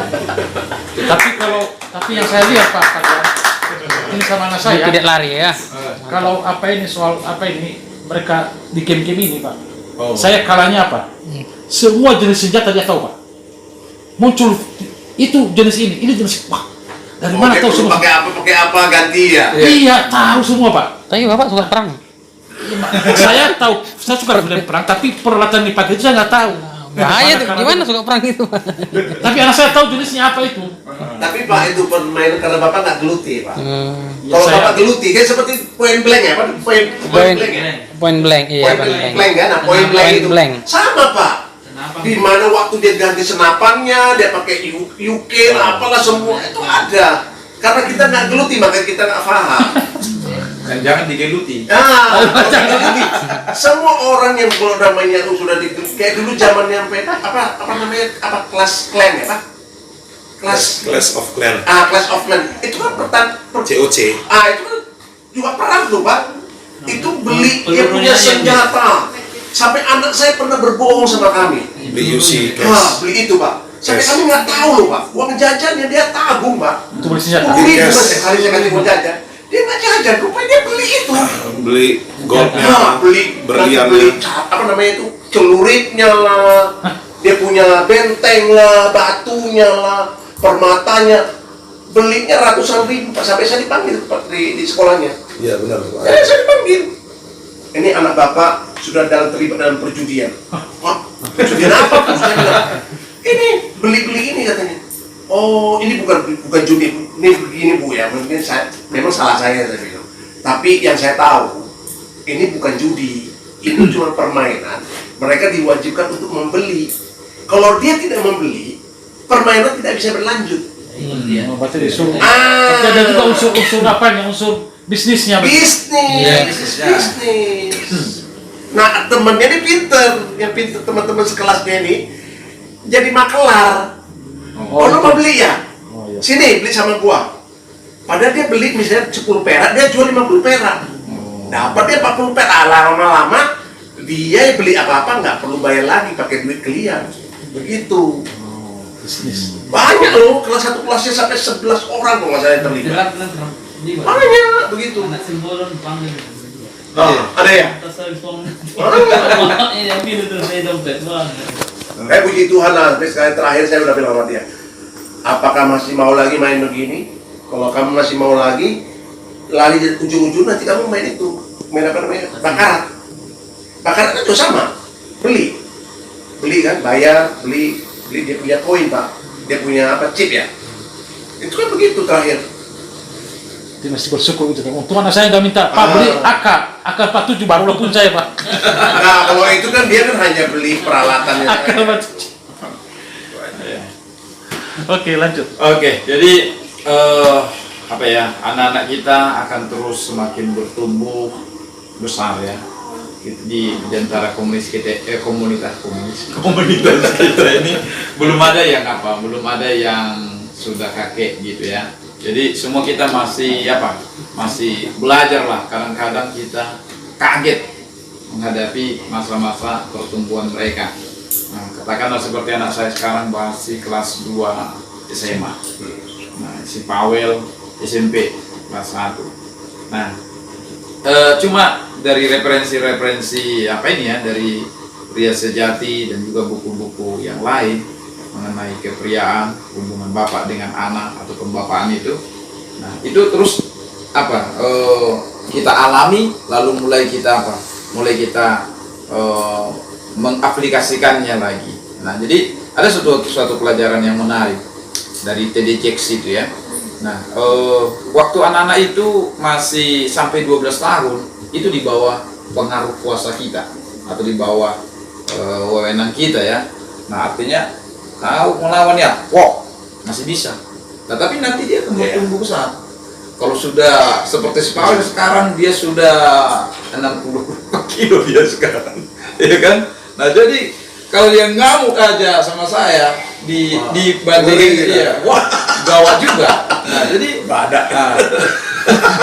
Tapi yang saya lihat Pak, ini sama anak saya. Tidak lari ya. Kalau soal mereka di game-game ini Pak. Saya kalahnya apa? Semua jenis senjata dia tahu Pak. Muncul itu jenis ini jenis wah. Dari mana tahu semua? Pakai apa ganti ya? Iya, tahu semua Pak. Tapi Bapak suka perang. Saya tahu, saya suka film perang, tapi peralatan dipakai itu saya nggak tahu. Bahaya tuh, gimana suka perang itu? Tapi anak saya tahu jenisnya apa itu. Tapi Pak itu permainan karena Bapak nggak geluti Pak. Kalau saya- Bapak geluti kan seperti point blank ya Pak? Point blank ya? Point blank, iya point blank. Blank kan? Nah, point blank Point itu blank. sama Pak. Di mana waktu dia ganti senapannya, dia pakai UK lah, apalah semua itu ada. Karena kita nggak geluti, maka kita nggak paham. Dan jangan digeluti. Semua orang yang kalau namanya sudah kayak dulu zamannya apa namanya kelas clan ya Pak? Clash of Clan, Clash of Clan itu kan COC. itu kan juga perang tuh Pak. Itu beli dia punya senjata. Sampai anak saya pernah berbohong sama kami. Beli UC Beli itu Pak. Sampai kami nggak tahu loh Pak. Uang jajannya dia tabung Pak. Itu beli senjata. 10.000 sekali saya kasih uang jajan. Dia nggak jajan, rupanya dia beli itu. Beli goldnya, Beli berliannya. apa namanya itu, celuritnya lah, dia punya benteng lah, batunya lah, permatanya, belinya ratusan ribu Pak. Sampai saya dipanggil Pak di sekolahnya. Iya benar Pak. Saya dipanggil. Ini anak Bapak sudah terlibat dalam perjudian. Perjudian apa? Saya bilang, ini beli ini katanya. Oh, ini bukan judi, ini begini Bu ya, mungkin memang salah saya bilang. Tapi yang saya tahu, ini bukan judi, itu cuma permainan. Mereka diwajibkan untuk membeli. Kalau dia tidak membeli, permainan tidak bisa berlanjut. Berarti disuruh. Tapi ada juga unsur unsur bisnisnya. Bisnis. Nah, temennya ini pinter, yang pinter teman-teman sekelasnya ini jadi makelar. Lu mau beli ya? Sini beli sama gua. Padahal dia beli misalnya 10 perak, dia jual 50 perak. Dapat dia 40 perak. Lama-lama dia beli apa-apa nggak perlu bayar lagi pakai duit kalian. Begitu. Bisnis. Banyak loh, kelas 1 kelasnya sampai 11 orang kalau nggak salah yang terlibat. Banyak begitu. Ada ya? Puji Tuhan lah, sekali terakhir saya udah bilang sama dia, apakah masih mau lagi main begini? Kalau kamu masih mau lagi, lari ujung-ujung nanti kamu main itu, main apa namanya? Bakarat. Bakaran kan juga sama, beli kan, bayar, beli dia punya koin Pak, dia punya apa, chip ya, itu kan begitu terakhir. Dia mesti bersyukur gitu kan. Untung anak saya nggak minta, Pak beli AK-47 baru pun saya Pak. Nah kalau itu kan dia kan hanya beli peralatannya. AK-47. Oke lanjut. Oke, jadi apa ya, anak-anak kita akan terus semakin bertumbuh besar ya di antara komunitas kita, komunitas kita ini belum ada yang sudah kakek gitu ya. Jadi semua kita masih masih belajar lah. Kadang-kadang kita kaget menghadapi masa-masa pertumbuhan mereka. Nah, katakanlah seperti anak saya sekarang masih kelas 2 SMA. Nah, si Pawel SMP kelas 1. Nah, cuma dari referensi dari Pria Sejati dan juga buku-buku yang lain mengenai kepriaan, hubungan bapak dengan anak atau pembapaan itu. Nah, itu terus kita alami, lalu mulai kita mengaplikasikannya lagi. Nah, jadi ada suatu pelajaran yang menarik dari TD Jakes itu ya. Nah, waktu anak-anak itu masih sampai 12 tahun, itu di bawah pengaruh kuasa kita atau di bawah wewenang kita ya. Nah, artinya kau melawan ya, masih bisa. Nah, tapi nanti dia akan bertumbuh besar. Kalau sudah seperti si Paul sekarang, dia sudah 60 kilo dia sekarang, ya kan? Nah, jadi kalau dia ngamuk aja sama saya dibandingin dia, gawat juga. Nah, jadi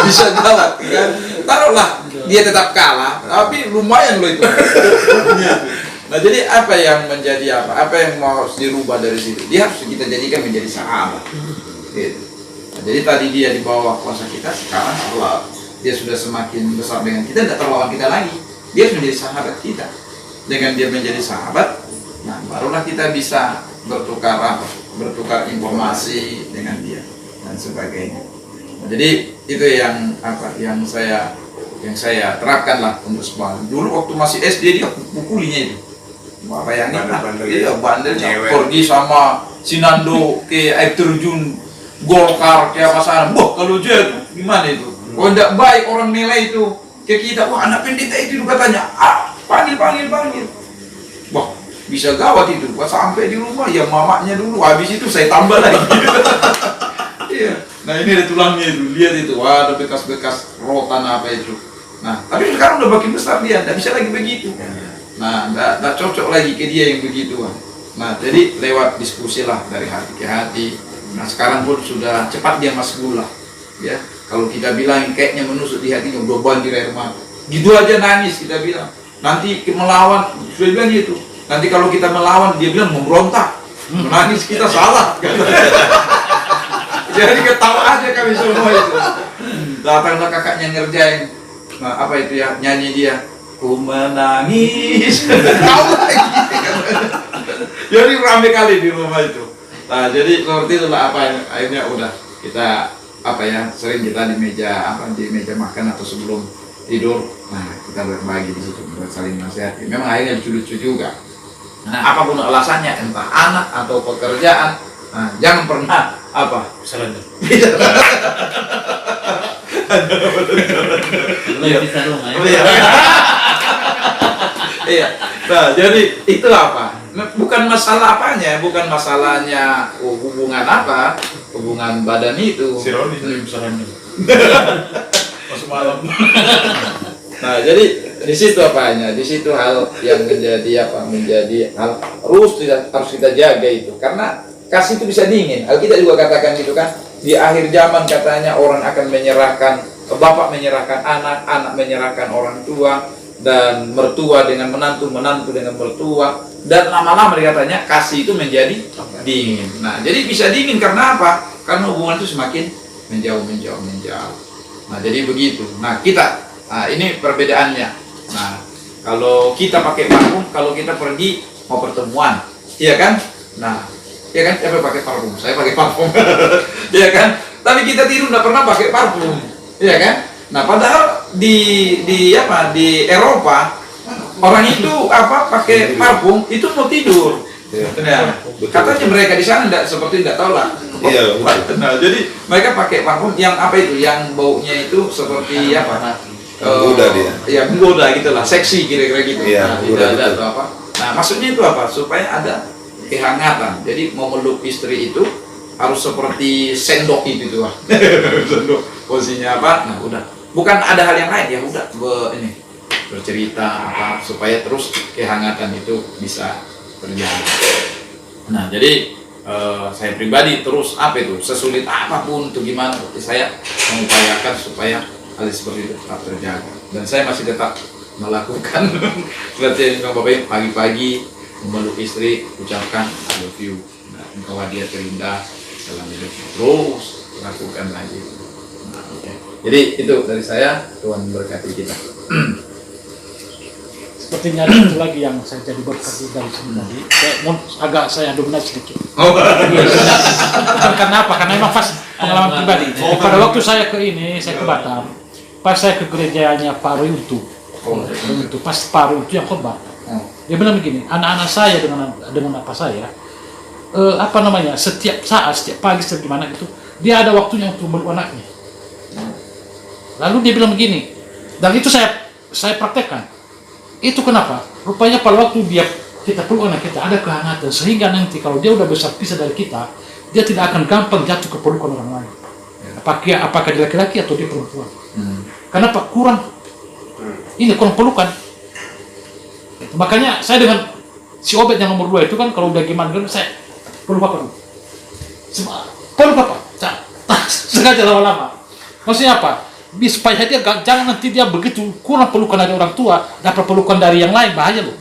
bisa gawat kan? Taruhlah dia tetap kalah, tapi lumayan loh itu. Nah, jadi apa yang menjadi apa yang mau harus dirubah dari situ? Dia harus kita jadikan menjadi sahabat. Gitu. Nah, jadi tadi dia di bawah kuasa kita, sekarang setelah dia sudah semakin besar dengan kita, tidak terlawan kita lagi. Dia sudah menjadi sahabat kita. Dengan dia menjadi sahabat, nah barulah kita bisa bertukar informasi dengan dia dan sebagainya. Nah, jadi itu yang saya terapkan lah untuk sekolah. Dulu waktu masih SD dia pukulinya itu. Bayangin lah, dia bandelnya pergi sama Sinando ke air terjun Golkar ke apa sana. Kalau dia itu gimana itu? Kalau tidak baik orang nilai itu ke kita, anak pendeta itu katanya, panggil. Wah, bisa gawat itu. Sampai di rumah ya mamanya dulu, habis itu saya tambah lagi. Iya. Nah, ini ada tulangnya itu, lihat itu, ada bekas-bekas rotan apa itu. Nah, tapi sekarang udah makin besar dia, tidak bisa lagi begitu. Nah, tidak cocok lagi ke dia yang begitu. Nah, jadi lewat diskusi lah dari hati ke hati. Nah, sekarang pun sudah cepat dia masuk gula. Ya, kalau kita bilang kayaknya menusuk di hatinya udah banjir air mata. Gitu aja nangis kita bilang. Nanti melawan, sudah bilang gitu. Nanti kalau kita melawan dia bilang memberontak. Menangis kita salah. Jadi ketawa aja kami semua itu. Datanglah kakaknya ngerjain. Nah, apa itu ya? Nyanyi dia. Ku menangis. Tahu lagi. Jadi rame kali di rumah itu. Nah, jadi seperti itulah akhirnya udah kita sering kita di meja makan atau sebelum tidur. Nah, kita berbagi di situ buat saling nasihati. Memang akhirnya lucu-lucu juga. Nah, apapun alasannya, entah anak atau pekerjaan, nah, jangan pernah Surrender. Belum bisa rumah ya. Iya. Nah, jadi itu bukan masalah apanya, bukan masalahnya hubungan hubungan badan itu. Si Roni surrender. Masuk malam. Nah, jadi di situ di situ hal yang menjadi hal harus kita jaga itu, karena kasih itu bisa dingin. Alkitab juga katakan gitu kan, di akhir zaman katanya orang akan menyerahkan, bapak menyerahkan anak, anak menyerahkan orang tua, dan mertua dengan menantu, menantu dengan mertua, dan lama-lama katanya kasih itu menjadi dingin. Nah, jadi bisa dingin karena apa? Karena hubungan itu semakin menjauh. Nah, jadi begitu. Nah, ini perbedaannya. Nah, kalau kita pakai parfum, kalau kita pergi mau pertemuan, iya kan? Nah, iya kan? Siapa pakai parfum? Saya pakai parfum, iya kan? Tapi kita tidur nggak pernah pakai parfum, iya kan? Nah, padahal di Eropa orang itu pakai parfum itu mau tidur. Nah, katanya mereka di sana tidak tahu lah. Iya, betul. Nah, jadi mereka pakai parfum yang apa itu, yang baunya itu seperti apa? Menggoda dia. Ya menggoda gitulah, seksi kira-kira gitu. Iya, Nah, menggoda, tidak ada betul. atau apa. Nah, maksudnya itu apa? Supaya ada kehangatan. Jadi mau meluk istri itu harus seperti sendok itu tuh. Sendok posisinya apa? Nah, udah. Bukan ada hal yang lain ya, udah ini bercerita apa supaya terus kehangatan itu bisa terjadi. Nah, jadi saya pribadi terus apa itu sesulit apapun untuk gimana saya mengupayakan supaya hal seperti itu tetap terjaga, dan saya masih tetap melakukan seperti yang bilang Bapak Ibu, pagi-pagi memeluk istri, ucapkan I love you. Nah, engkau hadiah terindah dalam hidup, terus lakukan lagi. Nah, oke. Jadi itu dari saya, Tuhan berkati kita. Sepertinya ada satu lagi yang saya jadi berkat dari sini tadi. Saya dominasi sedikit. Karena apa? Karena memang pas pengalaman pribadi. Pada waktu saya ke Batam, pas saya ke gerejanya Pak Roy Untu, pas Pak Roy Untu yang khotbah, dia bilang begini, anak-anak saya dengan apa saya, setiap saat, setiap pagi, setiap gimana gitu, dia ada waktunya untuk meluk anaknya. Lalu dia bilang begini, dan itu saya praktekkan. Itu kenapa? Rupanya pada waktu kita peluk anak kita ada kehangatan, sehingga nanti kalau dia udah besar pisah dari kita, dia tidak akan gampang jatuh ke pelukan orang lain. Apakah dia laki-laki atau dia perempuan? Kenapa? Kurang pelukan. Makanya saya dengan si Obed yang nomor 2 itu kan, kalau udah gimana saya peluk apa dulu? Peluk apa? Sengaja lama-lama. Maksudnya apa? Supaya dia jangan nanti dia begitu kurang pelukan dari orang tua, dapat pelukan dari yang lain, bahaya loh.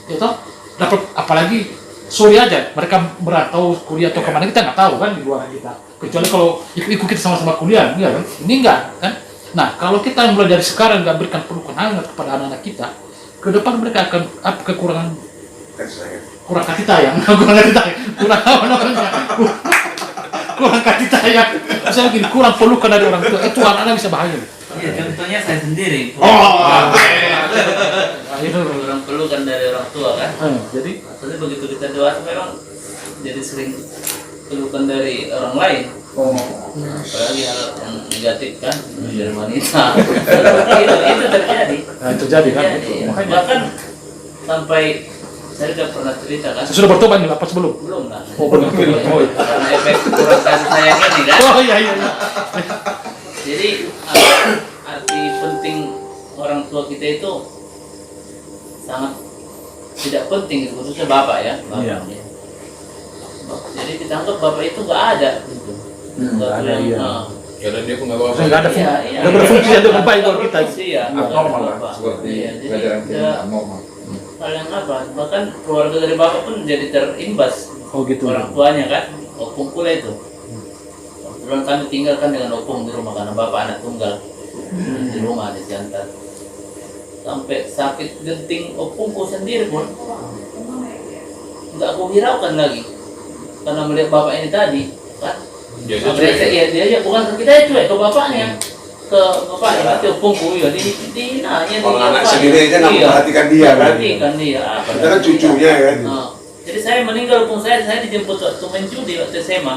Ya toh? Dapat, apalagi sorry aja mereka merantau kuliah atau kemana, kita nggak tahu kan di luar kita. Kecuali kalau ikut kita sama-sama kuliah, enggak kan? Ini enggak kan? Nah, kalau kita mulai dari sekarang nggak berikan pelukan hangat kepada anak-anak kita, ke depan mereka akan kekurangan kurang kasih sayang, kurang kasih sayang. Saya begini, kurang pelukan dari orang tua, itu anak-anak bisa bahaya. Iya, contohnya saya sendiri. Kurang pelukan dari orang tua kan. Jadi Tapi begitu kita dewasa memang jadi sering pelukan dari orang lain. Apalagi hal yang negatif kan dari wanita. itu terjadi. Nah, itu jadi kan. Jadi, Makanya bahkan sampai saya sudah pernah cerita kan. sudah bertobat nih apa sebelum? Belum lah. Belum. Karena efek kurang kasih sayang ini kan. Iya. Jadi arti penting orang tua kita itu sangat tidak penting, khususnya bapak ya. Bapak. Iya. Jadi kita anggap bapak itu nggak ada. Gitu. Nggak ada, iya. Karena dia pun nggak apa-apa. Nggak ada Iya. nggak berfungsi dengan baik buat kita. Iya. Abnormal lah, Bapak. seperti Iya, jadi pelajaran ya, abnormal. hal yang apa? Bahkan keluarga dari bapak pun jadi terimbas. Oh gitu. Orang tuanya kan, opung pula itu. Kebetulan kami tinggalkan dengan opung di rumah karena bapak anak tunggal di rumah di Siantar. Sampai sakit genting opungku sendiri pun nggak aku hiraukan lagi karena melihat bapak ini tadi kan. Dia bukan ke kita itu ke bapaknya, ke bapaknya berarti opungku ya di nanya Kalau anak sendiri aja nggak memperhatikan dia kan. Perhatikan dia. Kita kan cucunya kan. Jadi saya meninggal opung saya dijemput waktu main judi waktu SMA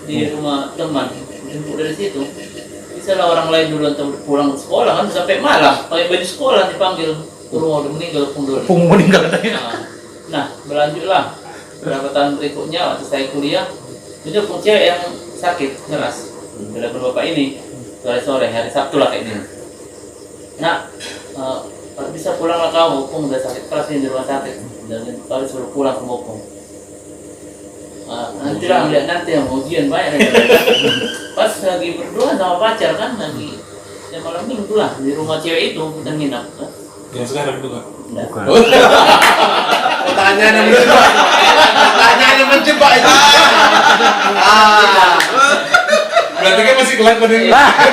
di rumah teman, jemput dari situ. Misalnya orang lain dulu atau pulang ke sekolah kan sampai malam pakai baju sekolah dipanggil ke rumah udah meninggal opung dulu. Opung meninggal katanya. Nah berlanjutlah beberapa tahun berikutnya waktu saya kuliah itu opung cewek yang sakit keras. Telepon bapak ini sore hari Sabtu lah kayak gini. Nah kalau bisa pulanglah kamu, opung udah sakit keras ini di rumah sakit dan harus suruh pulang ke opung. Nanti lah lihat nanti yang ujian banyak pas lagi berdua sama pacar kan lagi ya malam minggu lah di rumah cewek itu kita nginap kan. Yang sekarang juga. Bukan. Pertanyaannya menjebak itu. Berarti kan masih kelihatan ini. Banyak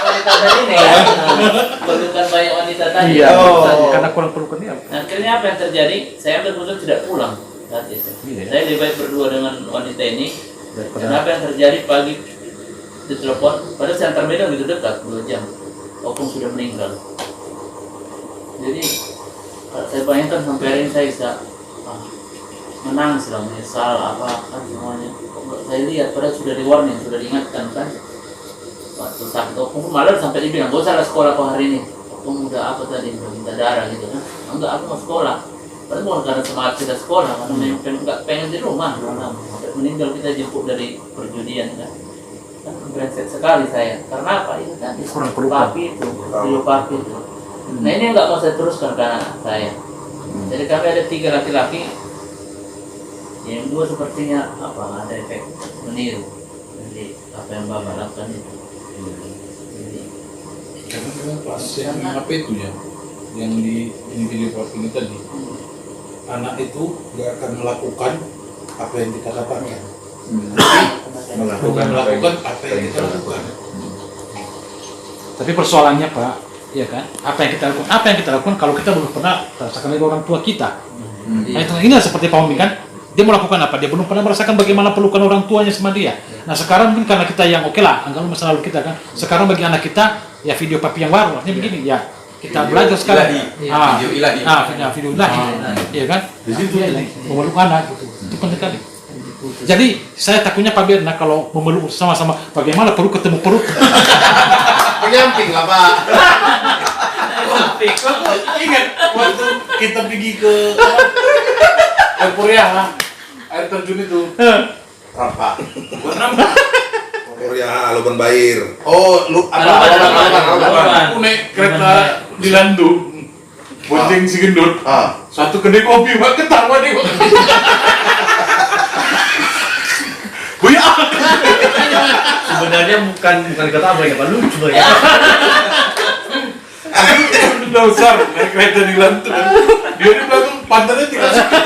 wanita tadi nih kan, pelukan banyak wanita tadi. Iya. Oh. Karena kurang pelukan dia. Nah, akhirnya apa yang terjadi? Saya berputus tidak pulang saat itu. Iya. Saya lebih baik berdua dengan wanita ini. Daripada- Dan apa yang terjadi pagi ditelepon, padahal saya antar Medan begitu dekat 2 jam. Opung sudah meninggal. Jadi saya bayangkan sampai hari ini saya bisa menangis lah, menyesal apa kan semuanya. Saya lihat padahal sudah di warning, sudah diingatkan kan. Waktu sakit opung malah sampai dibilang gak usah sekolah kok hari ini. Opung udah apa tadi, udah minta darah gitu kan. Enggak, aku mau sekolah. Padahal bukan karena semangat kita sekolah, karena nggak pengen di rumah. Sampai meninggal kita jemput dari perjudian kan. Kan brengsek sekali saya. Karena apa? Itu kan Kurang pelukan. papi itu, video papi itu. Nah ini yang nggak mau saya teruskan ke anak saya. Jadi kami ada 3 laki-laki. Yang 2 sepertinya apa? Ada efek meniru. Jadi apa yang bapak lakukan itu. Jadi, Karena pas yang apa itu ya, yang di ini video ini tadi, anak itu gak akan melakukan apa yang kita katakan, melakukan apa yang kita lakukan. Tapi persoalannya Pak, ya kan? Apa yang kita lakukan kalau kita belum pernah merasakan dari orang tua kita. Nah, itu ini seperti Pak Umi kan, dia melakukan apa? Dia belum pernah merasakan bagaimana pelukan orang tuanya sama dia. Nah sekarang mungkin karena kita yang oke lah, anggap masa lalu kita kan. Sekarang bagi anak kita ya video papi yang baru, artinya begini ya. Kita belajar sekarang. Video ilahi. Video ilahi, iya kan? Di situ memeluk anak gitu. Itu penting kali. Jadi saya takutnya Pak Birna kalau memeluk sama-sama, bagaimana perut ketemu perut. Penyamping lah Pak. Ingat waktu kita pergi ke Korea lah, air terjun itu. Apa? Buat nampak. Korea Loban Bair. Oh, lu apa? Aku naik kereta di Landu, bonceng si gendut. Satu kedai kopi, Pak, ketawa deh. Buya. Sebenarnya bukan kata apa ya, Pak, lucu ya. Udah besar, naik kereta di Landu. Dia di belakang pantatnya tidak sakit.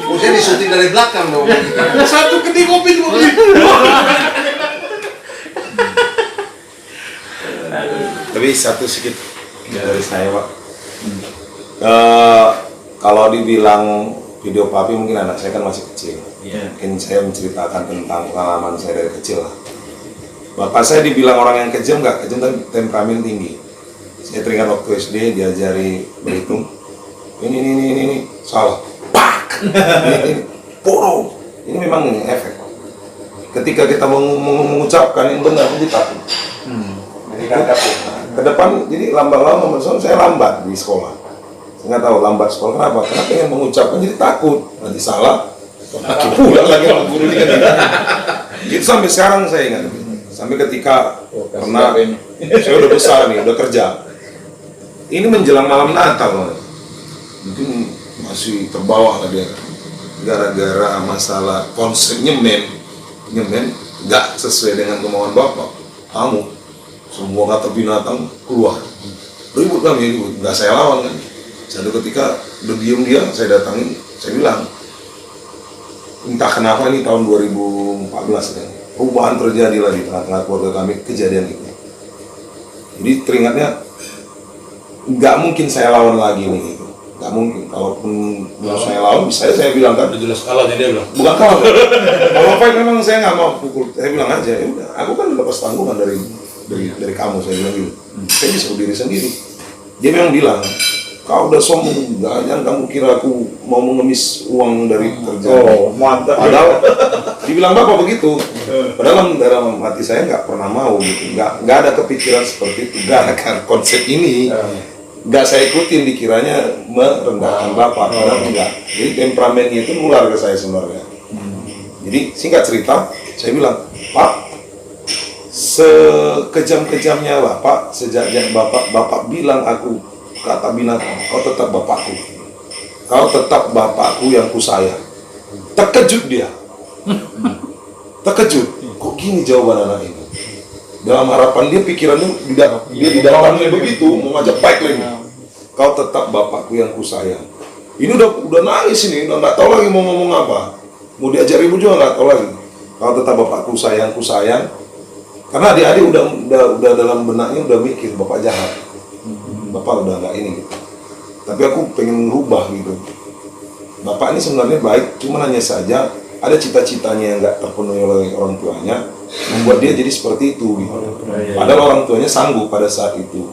Maksudnya disunting dari belakang dong. Satu kedai kopi itu kopi. Tapi satu sedikit dari saya, Pak. Kalau dibilang video papi, mungkin anak saya kan masih kecil. Mungkin saya menceritakan tentang pengalaman saya dari kecil lah. Bapak saya dibilang orang yang kejam, nggak kejam tapi temperamen tinggi. Saya teringat waktu SD diajari berhitung. Ini salah. Pak. Ini bodoh. Ini memang efek. Ketika kita mengucapkan yang benar, kita takut. Jadi ke depan, jadi lama-lama saya lambat di sekolah. Saya nggak tahu lambat sekolah kenapa? Karena pengen mengucapkan jadi takut. Nanti salah, lagi pulang lagi sama guru ini. Itu sampai sekarang saya ingat. Sampai ketika pernah saya udah besar nih, udah kerja. Ini menjelang malam Natal, mungkin masih terbawa lah dia. Gara-gara masalah konsep nyemen nggak sesuai dengan kemauan bapak. Kamu semua kata binatang keluar. Ribut kami, nggak saya lawan kan. Satu ketika udah diem dia, saya datangin, saya bilang, entah kenapa ini tahun 2014 kan, perubahan terjadi lah di tengah-tengah keluarga kami kejadian itu. Jadi teringatnya, nggak mungkin saya lawan lagi nih gitu. Nggak mungkin, kalaupun saya lawan, saya bilang kan, Udah jelas kalah dia bilang. bukan kalah. Kalau fight memang saya nggak mau pukul, saya bilang aja, ya udah, aku kan lepas tanggungan dari kamu, saya bilang gitu. Saya bisa berdiri sendiri. Dia memang bilang, kau udah sombong, jangan kamu kira aku mau mengemis uang dari kerja. Oh, mantap. Padahal dibilang bapak begitu. Padahal dalam hati saya nggak pernah mau gitu, nggak ada kepikiran seperti itu. Gara-gara konsep ini nggak saya ikutin, dikiranya merendahkan bapak. Padahal enggak. Jadi temperamennya itu nular ke saya sebenarnya. Jadi singkat cerita, saya bilang, Pak, sekejam-kejamnya bapak, sejak bapak bilang aku kata binatang, kau tetap bapakku. Kau tetap bapakku yang kusayang. Terkejut dia. Terkejut. Kok gini jawaban anak ini? Dalam harapan dia, pikirannya dia didatangnya begitu, mau ngajak baik lagi. Kau tetap bapakku yang kusayang. Ini udah nangis ini, udah nggak tahu lagi mau ngomong apa. Mau diajar ibu juga nggak tahu lagi. Kau tetap bapakku sayang, kusayang. Karena adik-adik udah dalam benaknya udah mikir bapak jahat. Bapak udah nggak ini gitu. Tapi aku pengen merubah gitu. Bapak ini sebenarnya baik, cuma hanya saja ada cita-citanya yang nggak terpenuhi oleh orang tuanya. membuat dia jadi seperti itu gitu. Padahal orang tuanya sanggup pada saat itu.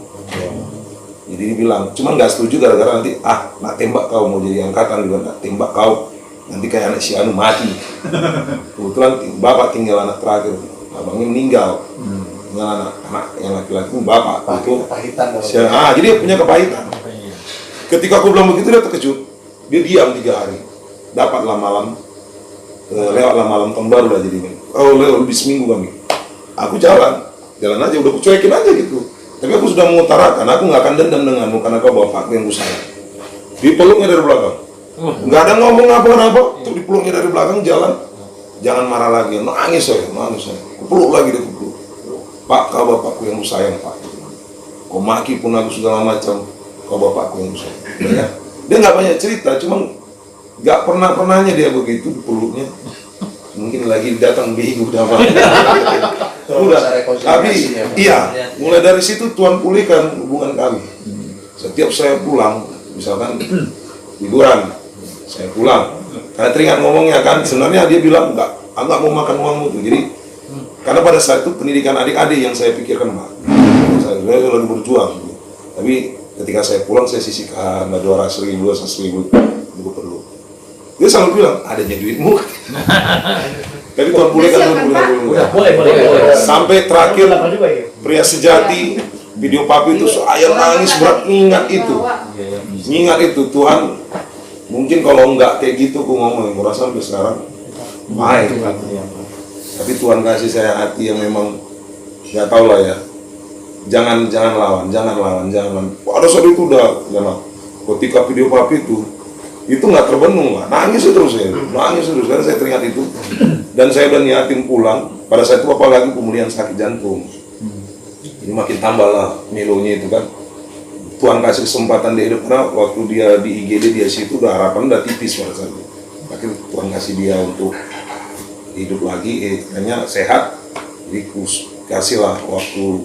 Jadi dia bilang, cuman nggak setuju gara-gara nanti nak tembak kau, mau jadi angkatan juga nak tembak kau, nanti kayak anak si Anu mati. Kebetulan bapak tinggal anak terakhir, abangnya meninggal. Tinggal anak yang laki-laki bapak itu. Kepahitan. Jadi dia punya kepahitan. Ketika aku bilang begitu dia terkejut, dia diam 3 hari. Dapatlah malam, lewatlah malam tahun baru lah jadinya. Lebih seminggu kami. Aku jalan aja, udah aku cuekin aja gitu. Tapi aku sudah mengutarakan, aku nggak akan dendam denganmu karena kau bawa fakta yang sayang. Dipeluknya dari belakang, nggak ada ngomong apa-apa, tuh dipeluknya dari belakang jalan. Jangan marah lagi, nangis saya. Kupeluk lagi dia kupeluk. Pak, kau bapakku yang sayang Pak. Kau maki pun aku segala macam, kau bapakku yang sayang. Ya. Dia nggak banyak cerita, cuma nggak pernahnya dia begitu dipeluknya. Mungkin lagi datang bingung apa. Udah, tapi iya, mulai dari situ Tuhan pulihkan hubungan kami. Setiap saya pulang, misalkan liburan, saya pulang, karena teringat ngomongnya kan, sebenarnya dia bilang enggak mau makan uangmu tuh. Jadi karena pada saat itu pendidikan adik-adik yang saya pikirkan, Pak. Saya lagi berjuang. Tapi ketika saya pulang saya sisihkan 200.000, 100.000 itu perlu. Dia selalu bilang, adanya duitmu. Tapi Tuhan pulihkan. Boleh. Sampai terakhir pria sejati video papi itu saya nangis berat ingat itu Tuhan. Mungkin kalau enggak kayak gitu aku ngomong, merasa sampai sekarang baik. Tapi Tuhan kasih saya hati yang memang nggak tahu lah ya. Jangan lawan. Pada saat itu udah jangan. Ketika video papi itu nggak terbendung lah, nangis terus karena saya teringat itu. Dan saya udah niatin pulang, pada saat itu apalagi pemulihan sakit jantung. Jadi makin tambah lah milonya itu kan. Tuhan kasih kesempatan dia hidup, karena waktu dia di IGD dia situ udah harapan udah tipis pada saat itu. Akhirnya Tuhan kasih dia untuk hidup lagi, hanya sehat. Jadi kasihlah waktu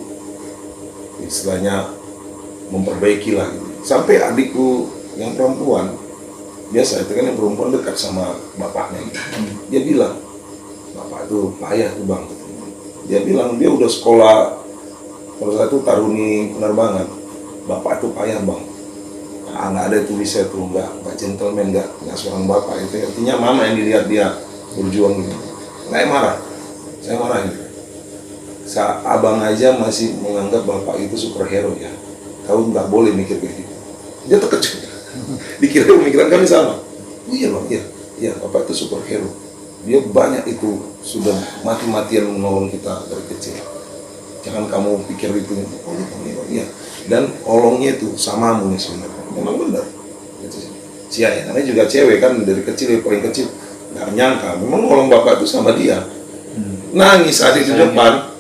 istilahnya memperbaiki lah gitu. Sampai adikku yang perempuan, biasa itu kan yang perempuan dekat sama bapaknya gitu. Dia bilang, bapak itu payah tuh bang. Dia bilang dia udah sekolah, pada saat itu taruni penerbangan. Bapak itu payah bang. Nggak ada tulisnya tuh, nggak gentleman, nggak seorang bapak itu. Artinya mama yang dilihat dia berjuang gitu. Saya marah gitu. Abang aja masih menganggap bapak itu superhero ya. Kau nggak boleh mikir kayak gitu. Dia terkejut. Dikira pemikiran kami sama. Iya bang, iya bapak itu superhero. Dia banyak itu sudah mati-matian menolong kita dari kecil. Jangan kamu pikir itu. Iya. Dan olongnya itu samamu nih sebenarnya. Memang benar. Si ayah namanya juga cewek kan, dari kecil yang paling kecil nggak nyangka. Memang olong bapak itu sama dia. Nangis adik di depan.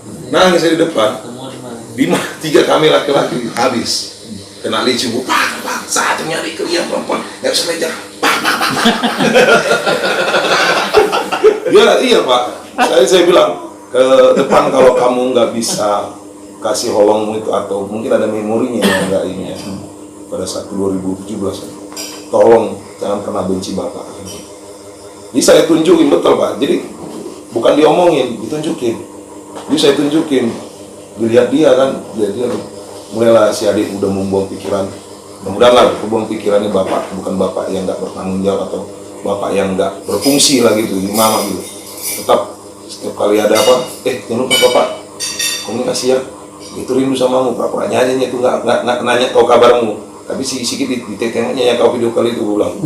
Bima 3 kami laki-laki habis. Kena licu, pak, saat nyari kerja perempuan, nggak bisa belajar, pak. Iya pak, saya bilang ke depan kalau kamu nggak bisa kasih holongmu itu atau mungkin ada memorinya yang nggak ini ya. Pada saat 2017, tolong jangan pernah benci bapak. Jadi saya tunjukin betul pak, jadi bukan diomongin, ditunjukin. Jadi saya tunjukin, dilihat dia kan, dia mulailah si adik udah membuang pikiran. Mudah-mudahan lah membuang pikirannya bapak, bukan bapak yang nggak bertanggung jawab atau bapak yang nggak berfungsi lah gitu, di mama gitu. Tetap setiap kali ada apa, jangan lupa bapak, komunikasi ya, itu rindu samamu, pura-pura nyanyinya itu nggak nanya kau kabarmu, tapi sedikit ditetengnya ya kau video kali itu ulang.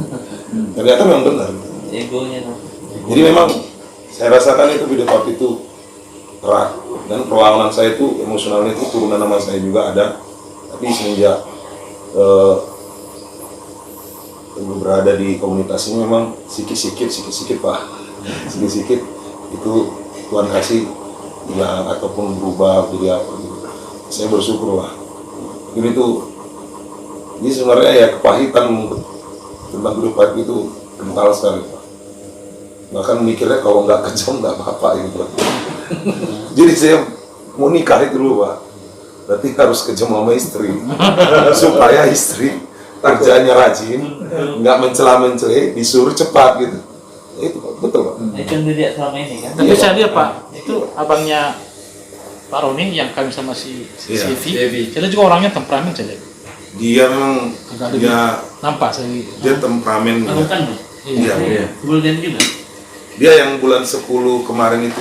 Ternyata memang benar. Egonya tuh. Jadi memang saya rasakan itu video papi itu erat, dan perlawanan saya itu emosionalnya itu turunan nama saya juga ada. Tapi semenjak berada di komunitas ini memang sikit-sikit pak, sikit-sikit itu Tuhan kasih hilang ataupun berubah jadi apa gitu. Saya bersyukur lah. Ini sebenarnya ya kepahitan tentang hidup itu kental sekali pak. Bahkan mikirnya kalau nggak kejam nggak apa-apa gitu. Jadi saya mau nikah itu dulu pak, berarti harus kejam sama istri supaya istri kerjanya rajin, nggak mencela-mencela, disuruh cepat gitu. Itu betul pak. Itu yang dilihat selama ini kan. Tapi saya lihat pak, itu abangnya Pak Roni yang kami sama si Iya, Evi. Evi. Saya lihat juga orangnya temperamen saya lihat. Dia memang Agak lebih nampak saya. dia temperamen. Bukan loh. Iya. Iya. Bulan juga. Dia yang bulan 10 kemarin itu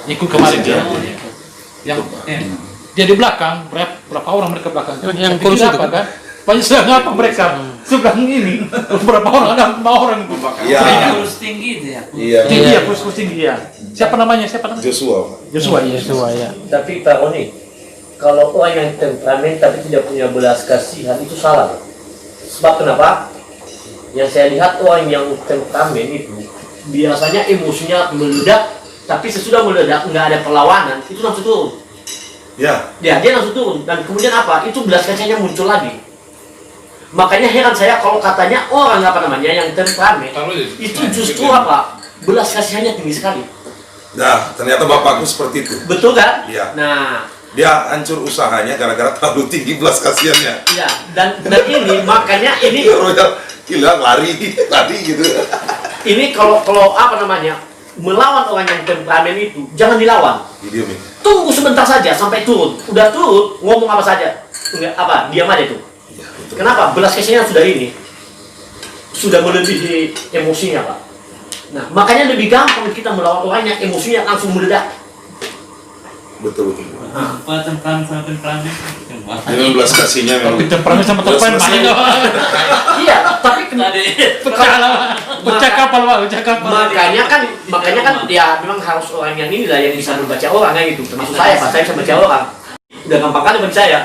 Ikut kemarin Iya. dia. Yang dia di belakang, berapa orang mereka belakang? Yang Saya kurus pikir itu apa kan? kan? Banyak sedang apa mereka? Sebelah ini, berapa orang? Ada 5 orang itu. Iya. Kurus tinggi itu ya. Iya. Tinggi ya, kurus tinggi ya. Siapa namanya? Joshua. Joshua. Yesua ya. Tapi Pak Roni, kalau orang yang temperamen tapi tidak punya belas kasihan itu salah. Sebab kenapa? Yang saya lihat orang yang temperamen itu biasanya emosinya meledak, tapi sesudah meledak nggak ada perlawanan, itu langsung turun. Ya. Ya, dia langsung turun dan kemudian apa? Itu belas kasihannya muncul lagi. Makanya heran saya kalau katanya orang yang temperamen itu justru apa? Belas kasihannya tinggi sekali. Nah, ternyata bapakku seperti itu. Betul kan? Iya. Nah, Dia hancur usahanya gara-gara terlalu tinggi belas kasihannya. ya dan ini makanya ini Royal hilang lari gitu. ini kalau apa namanya melawan orang yang temperamen itu jangan dilawan. Didiemin. Tunggu sebentar saja sampai turun. Udah turun ngomong apa saja. Enggak apa, diam aja tuh. Ya, betul. Kenapa? Belas kasihannya sudah ini. Sudah melebihi emosinya, Pak. Nah, makanya lebih gampang kita melawan orang yang emosinya langsung meledak. Betul. Apa temperamen sama temperamen? Dengan belas kasihnya memang. Tapi temperamen sama temperamen Belas main. Iya, tapi Pecah lah. Pecah kapal, Pak. Pecah kapal. makanya kan dia memang harus orang yang inilah yang bisa membaca orang kan gitu. Termasuk saya, Pak. Saya bisa baca orang. Udah gampang kali bagi saya.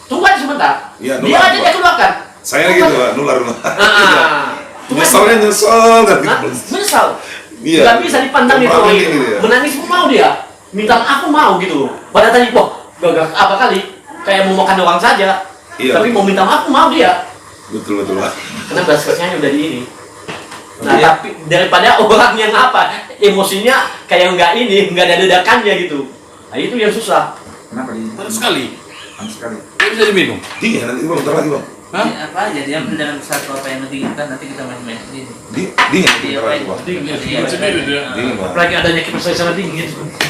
Tunggu aja sebentar. Iya, Dia nular, aja Pak. dia keluarkan. Saya gitu, Pak, nular. Tunggu aja. Nyeselnya nyesel dan Hah? gitu. Menyesal. Iya. Nggak bisa dipandang itu Temperamen orang gitu itu. ya. Menangis pun mau dia. Minta maaf pun mau gitu. Pada tadi, wah, gagak apa kali. Kayak mau makan doang saja. Iya. Tapi mau minta maaf pun mau dia. Betul Pak. Karena belas kasihannya udah di ini. Nah, tapi daripada orang yang apa, emosinya kayak nggak ada ledakannya gitu. Nah, itu yang susah. Kenapa di? Panas sekali. Panas sekali. Nggak bisa diminum. Dingin nanti Bang, bentar lagi Bang. Hah? Apa aja diambil dalam satu apa yang diinginkan nanti kita main-main sendiri. Dingin Iya, bentar lagi Bang. Dingin. Iya, Sendiri dia. Dingin Bang. Apalagi adanya kipas saya sangat dingin.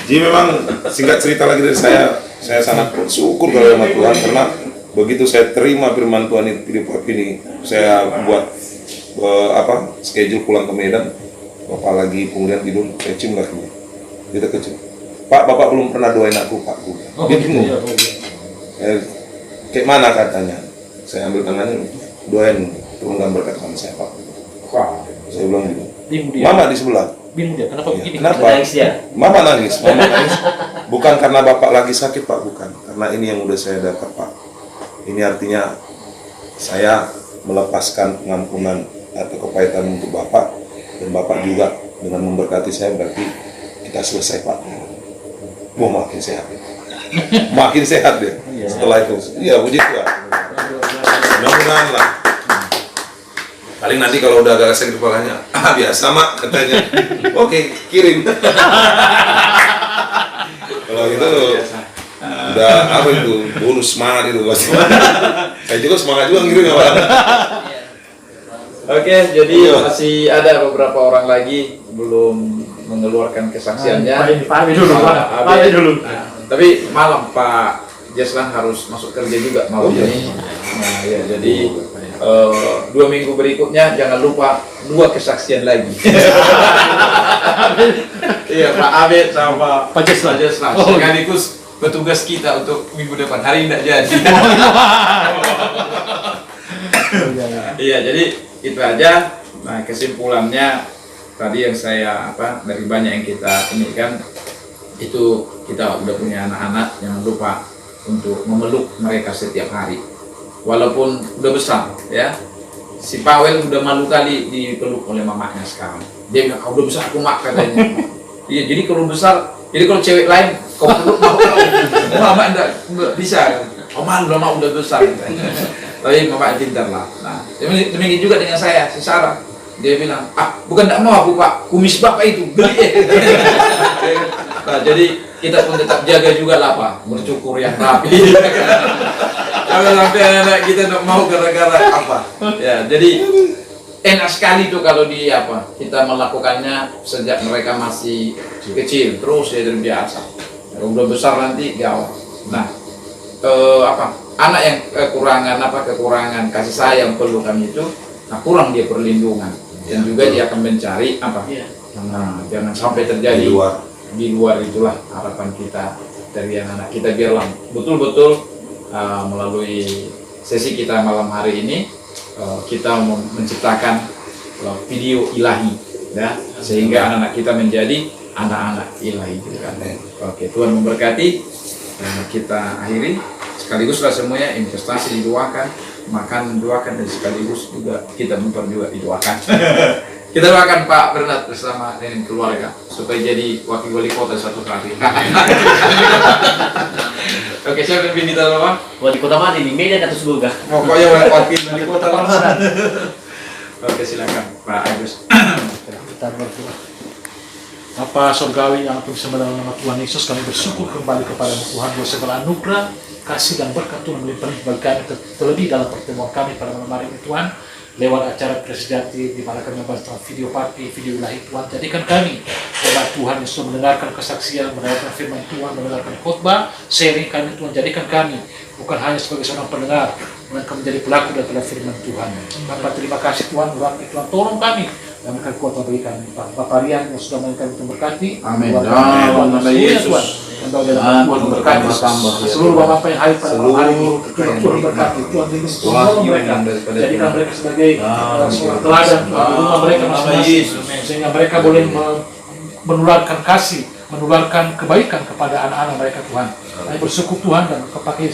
Jadi memang singkat cerita lagi dari saya sangat bersyukur kalau sama Tuhan karena begitu saya terima firman Tuhan itu di Pak ini, saya buat schedule pulang ke Medan. Bapak lagi kemudian tidur, saya cium kakinya. Dia kecil. Pak, Bapak belum pernah doain aku, Pak. Dia bingung. Kayak mana katanya? Saya ambil tangannya, doain turunkan berkat sama saya, Pak. Wah, saya bilang gitu. Bingung dia. Mama di sebelah. Bingung dia. Kenapa Ya, begini? kenapa? Nangis dia. Mama nangis. Bukan karena Bapak lagi sakit, Pak, bukan. Karena ini yang udah saya dapat, Pak. Ini artinya saya melepaskan pengampunan atau kepahitan untuk Bapak, dan Bapak juga dengan memberkati saya berarti kita selesai, Pak. Wah, makin sehat. Makin sehat dia. Setelah itu, iya puji Tuhan. Mudah-mudahan lah. Paling nanti kalau udah agak sakit kepalanya, biasa mak katanya. Oke, kirim. Kalau itu udah apa itu bonus semangat itu pasti. Saya juga semangat juga ngirim ya Pak. Oke, jadi masih ada beberapa orang lagi belum mengeluarkan kesaksiannya. Pak Abi dulu, Pak. Pak Abi dulu. Nah, tapi malam Pak Jeslan harus masuk kerja juga malam ini. Nah, ya, jadi 2 minggu berikutnya jangan lupa 2 kesaksian lagi. Iya, Pak Abed sama Pak Jeslan. Oh. sekaligus petugas kita untuk minggu depan. Hari ini tidak jadi. Iya, jadi itu aja. Nah, kesimpulannya tadi yang saya dari banyak yang kita ini kan itu kita udah punya anak-anak, jangan lupa untuk memeluk mereka setiap hari. Walaupun udah besar ya. Si Pawel udah malu kali dipeluk oleh mamanya sekarang. Dia bilang, "Kau udah besar aku mak," katanya. Iya, jadi kalau besar, jadi kalau cewek lain kau peluk mau mama enggak bisa. Oh malu lama udah besar. Tapi mama pintar lah. Nah, demikian juga dengan saya, si Sarah. Dia bilang, bukan tidak mau aku Pak, kumis Bapak itu beli. Nah, jadi kita pun tetap jaga juga lah Pak, bercukur yang rapi. Jangan sampai anak kita tidak mau gara-gara apa. Ya, jadi enak sekali tuh kalau kita melakukannya sejak mereka masih kecil, terus dia terbiasa. Kalau udah besar nanti gawat. Nah, anak yang kekurangan kasih sayang perlu kami itu, nah kurang dia perlindungan, dan juga dia akan mencari nah, jangan sampai terjadi di luar itulah harapan kita dari anak-anak kita, biarlah betul-betul melalui sesi kita malam hari ini kita menciptakan video ilahi, ya, sehingga anak-anak kita menjadi anak-anak ilahi, gitu kan. Oke, Tuhan memberkati. Kita akhiri sekaligus lah semuanya, investasi didoakan, makan doakan, dan sekaligus juga kita muter juga didoakan. Kita doakan Pak Bernard bersama dengan keluarga supaya jadi wakil wali kota suatu hari. Oke, siapa yang pilih kita Pak? Wali kota mana di Medan atau Semoga? Pokoknya wakil wali kota langsung. Oke, silakan Pak Agus. Kita berdoa. Bapa Surgawi yang bisa dalam nama Tuhan Yesus, kami bersyukur kembali kepada Tuhan buat segala anugerah, kasih dan berkat Tuhan melimpah bagi kami, terlebih dalam pertemuan kami pada malam hari ini Tuhan, lewat acara Presejati di mana kami membahas tentang video party, video ilahi Tuhan. Jadikan kami oleh Tuhan yang sudah mendengarkan kesaksian, mendengarkan firman Tuhan, mendengarkan khotbah, sharing kami Tuhan. Jadikan kami bukan hanya sebagai seorang pendengar, melainkan menjadi pelaku dalam firman Tuhan. Bapak terima kasih Tuhan, Tuhan tolong kami dan berikan kuasa bagi kami. Bapak Rian yang sudah memberikan itu berkati. Amin. Tuhan Yesus. Dan Tuhan berkati seluruh Bapak yang hadir pada malam hari ini. Tuhan berkati. Tuhan tolong mereka. Jadikan mereka sebagai seorang teladan di rumah mereka masing-masing, sehingga mereka boleh menularkan kasih, menularkan kebaikan kepada anak-anak mereka Tuhan. Kami bersyukur Tuhan dan kepakai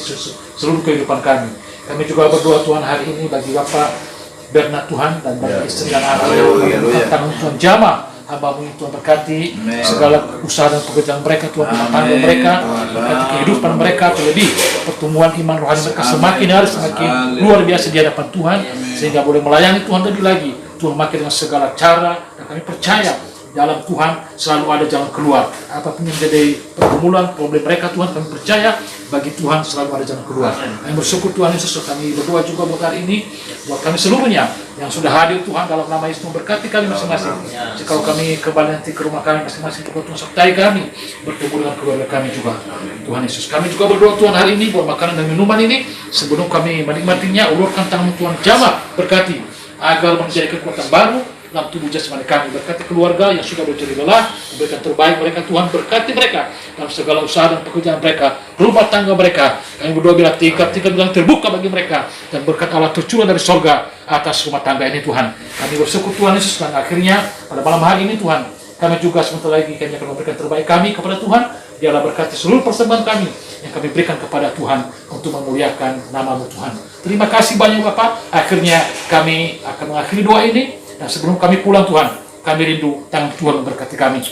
seluruh kehidupan kami. Kami juga berdoa Tuhan hari ini bagi Bapak Bernard Tuhan dan bagi istri dan anak-anak tanggung Tuhan jamah hamba-Mu Tuhan, berkati segala usaha dan pekerjaan mereka Tuhan, rumah tangga mereka, berkati kehidupan mereka, terlebih pertumbuhan iman rohani mereka semakin hari semakin luar biasa di hadapan Tuhan, sehingga boleh melayani Tuhan lebih lagi. Tuhan makin dengan segala cara, dan kami percaya dalam Tuhan selalu ada jalan keluar. Apapun yang menjadi pergumulan, problem mereka Tuhan, kami percaya bagi Tuhan selalu ada jalan keluar. Kami bersyukur Tuhan Yesus, kami berdoa juga buat hari ini, buat kami seluruhnya yang sudah hadir Tuhan dalam nama Yesus, memberkati kami masing-masing. Jika kami kembali nanti ke rumah kami masing-masing, Tuhan sertai kami, bertemu dengan keluarga kami juga. Tuhan Yesus, kami juga berdoa Tuhan hari ini buat makanan dan minuman ini, sebelum kami menikmatinya, ulurkan tangan Tuhan jamah, berkati agar menjadi kekuatan baru dalam tubuh jasmani kami. Berkati keluarga yang sudah berjadi lelah, berikan terbaik mereka Tuhan, berkati mereka dalam segala usaha dan pekerjaan mereka, rumah tangga mereka. Kami berdoa bila tingkat-tingkat bilang terbuka bagi mereka, dan berkat Allah tercurah dari sorga atas rumah tangga ini Tuhan. Kami bersyukur Tuhan Yesus, dan akhirnya pada malam hari ini Tuhan, kami juga sebentar lagi kami akan memberikan terbaik kami kepada Tuhan. Biarlah berkati seluruh persembahan kami yang kami berikan kepada Tuhan untuk memuliakan nama-Mu Tuhan. Terima kasih banyak Bapak. Akhirnya kami akan mengakhiri doa ini. Dan sebelum kami pulang Tuhan, kami rindu tangan Tuhan memberkati kami.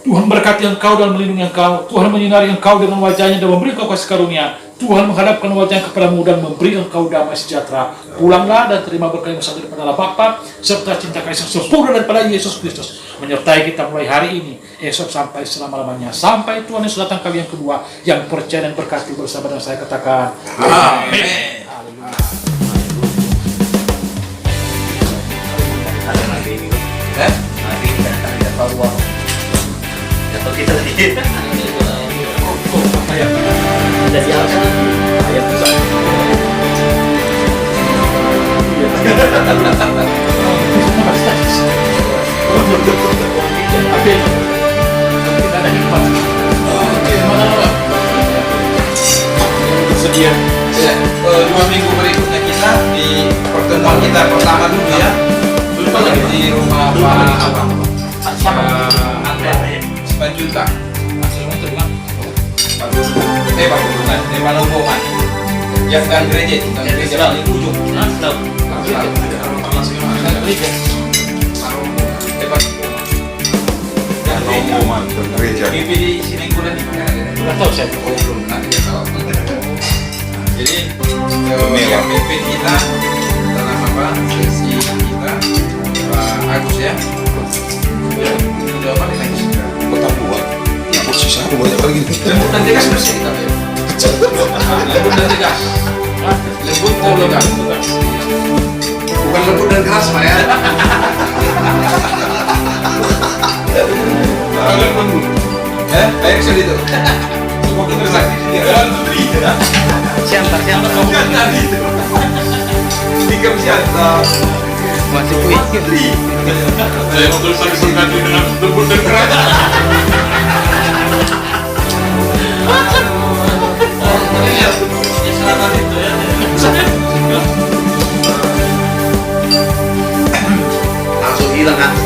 Tuhan berkati Engkau dan melindungi Engkau. Tuhan menyinari Engkau dengan wajahnya dan memberi Engkau kasih karunia. Tuhan menghadapkan wajahnya kepadamu dan memberi Engkau damai sejahtera. Pulanglah dan terima berkat yang besar daripada Allah Bapa, serta cinta kasih yang sempurna daripada Yesus Kristus menyertai kita mulai hari ini, esok sampai selama-lamanya, sampai Tuhan Yesus datang kali yang kedua. Yang percaya dan berkati bersama dengan saya katakan amin. Nanti kita tahu uang. Atau kita lagi. Jadi apa? Ayam besar. Sedia. Ya, 2 minggu berikutnya kita di pertemuan kita pertama dulu ya. Lupa lagi di rumah Pak Andre Sepanjuta. Pak Bukan, Pak Lomboman. Yang kan gereja itu, kan gereja paling ujung. Lomboman ke gereja. TV di sini kuliah di mana? Nggak tahu saya. Belum, nanti dia tahu. Jadi yang pimpin kita dalam apa sesi kita Pak Agus ya. Udah apa lagi? Kota buat. Ya posisi aku banyak lagi. Lembut dan tegas bersih kita ya. Lembut dan tegas. Lembut dan tegas. Bukan lembut dan keras Pak ya. Tangan lembut. Kayak sel itu. Semakin tersakiti dia. Siantar. Siantar itu. Tiga siantar. Masih puih. Saya mau tulisan berganti dengan lembut dan keras. Langsung hilang kan.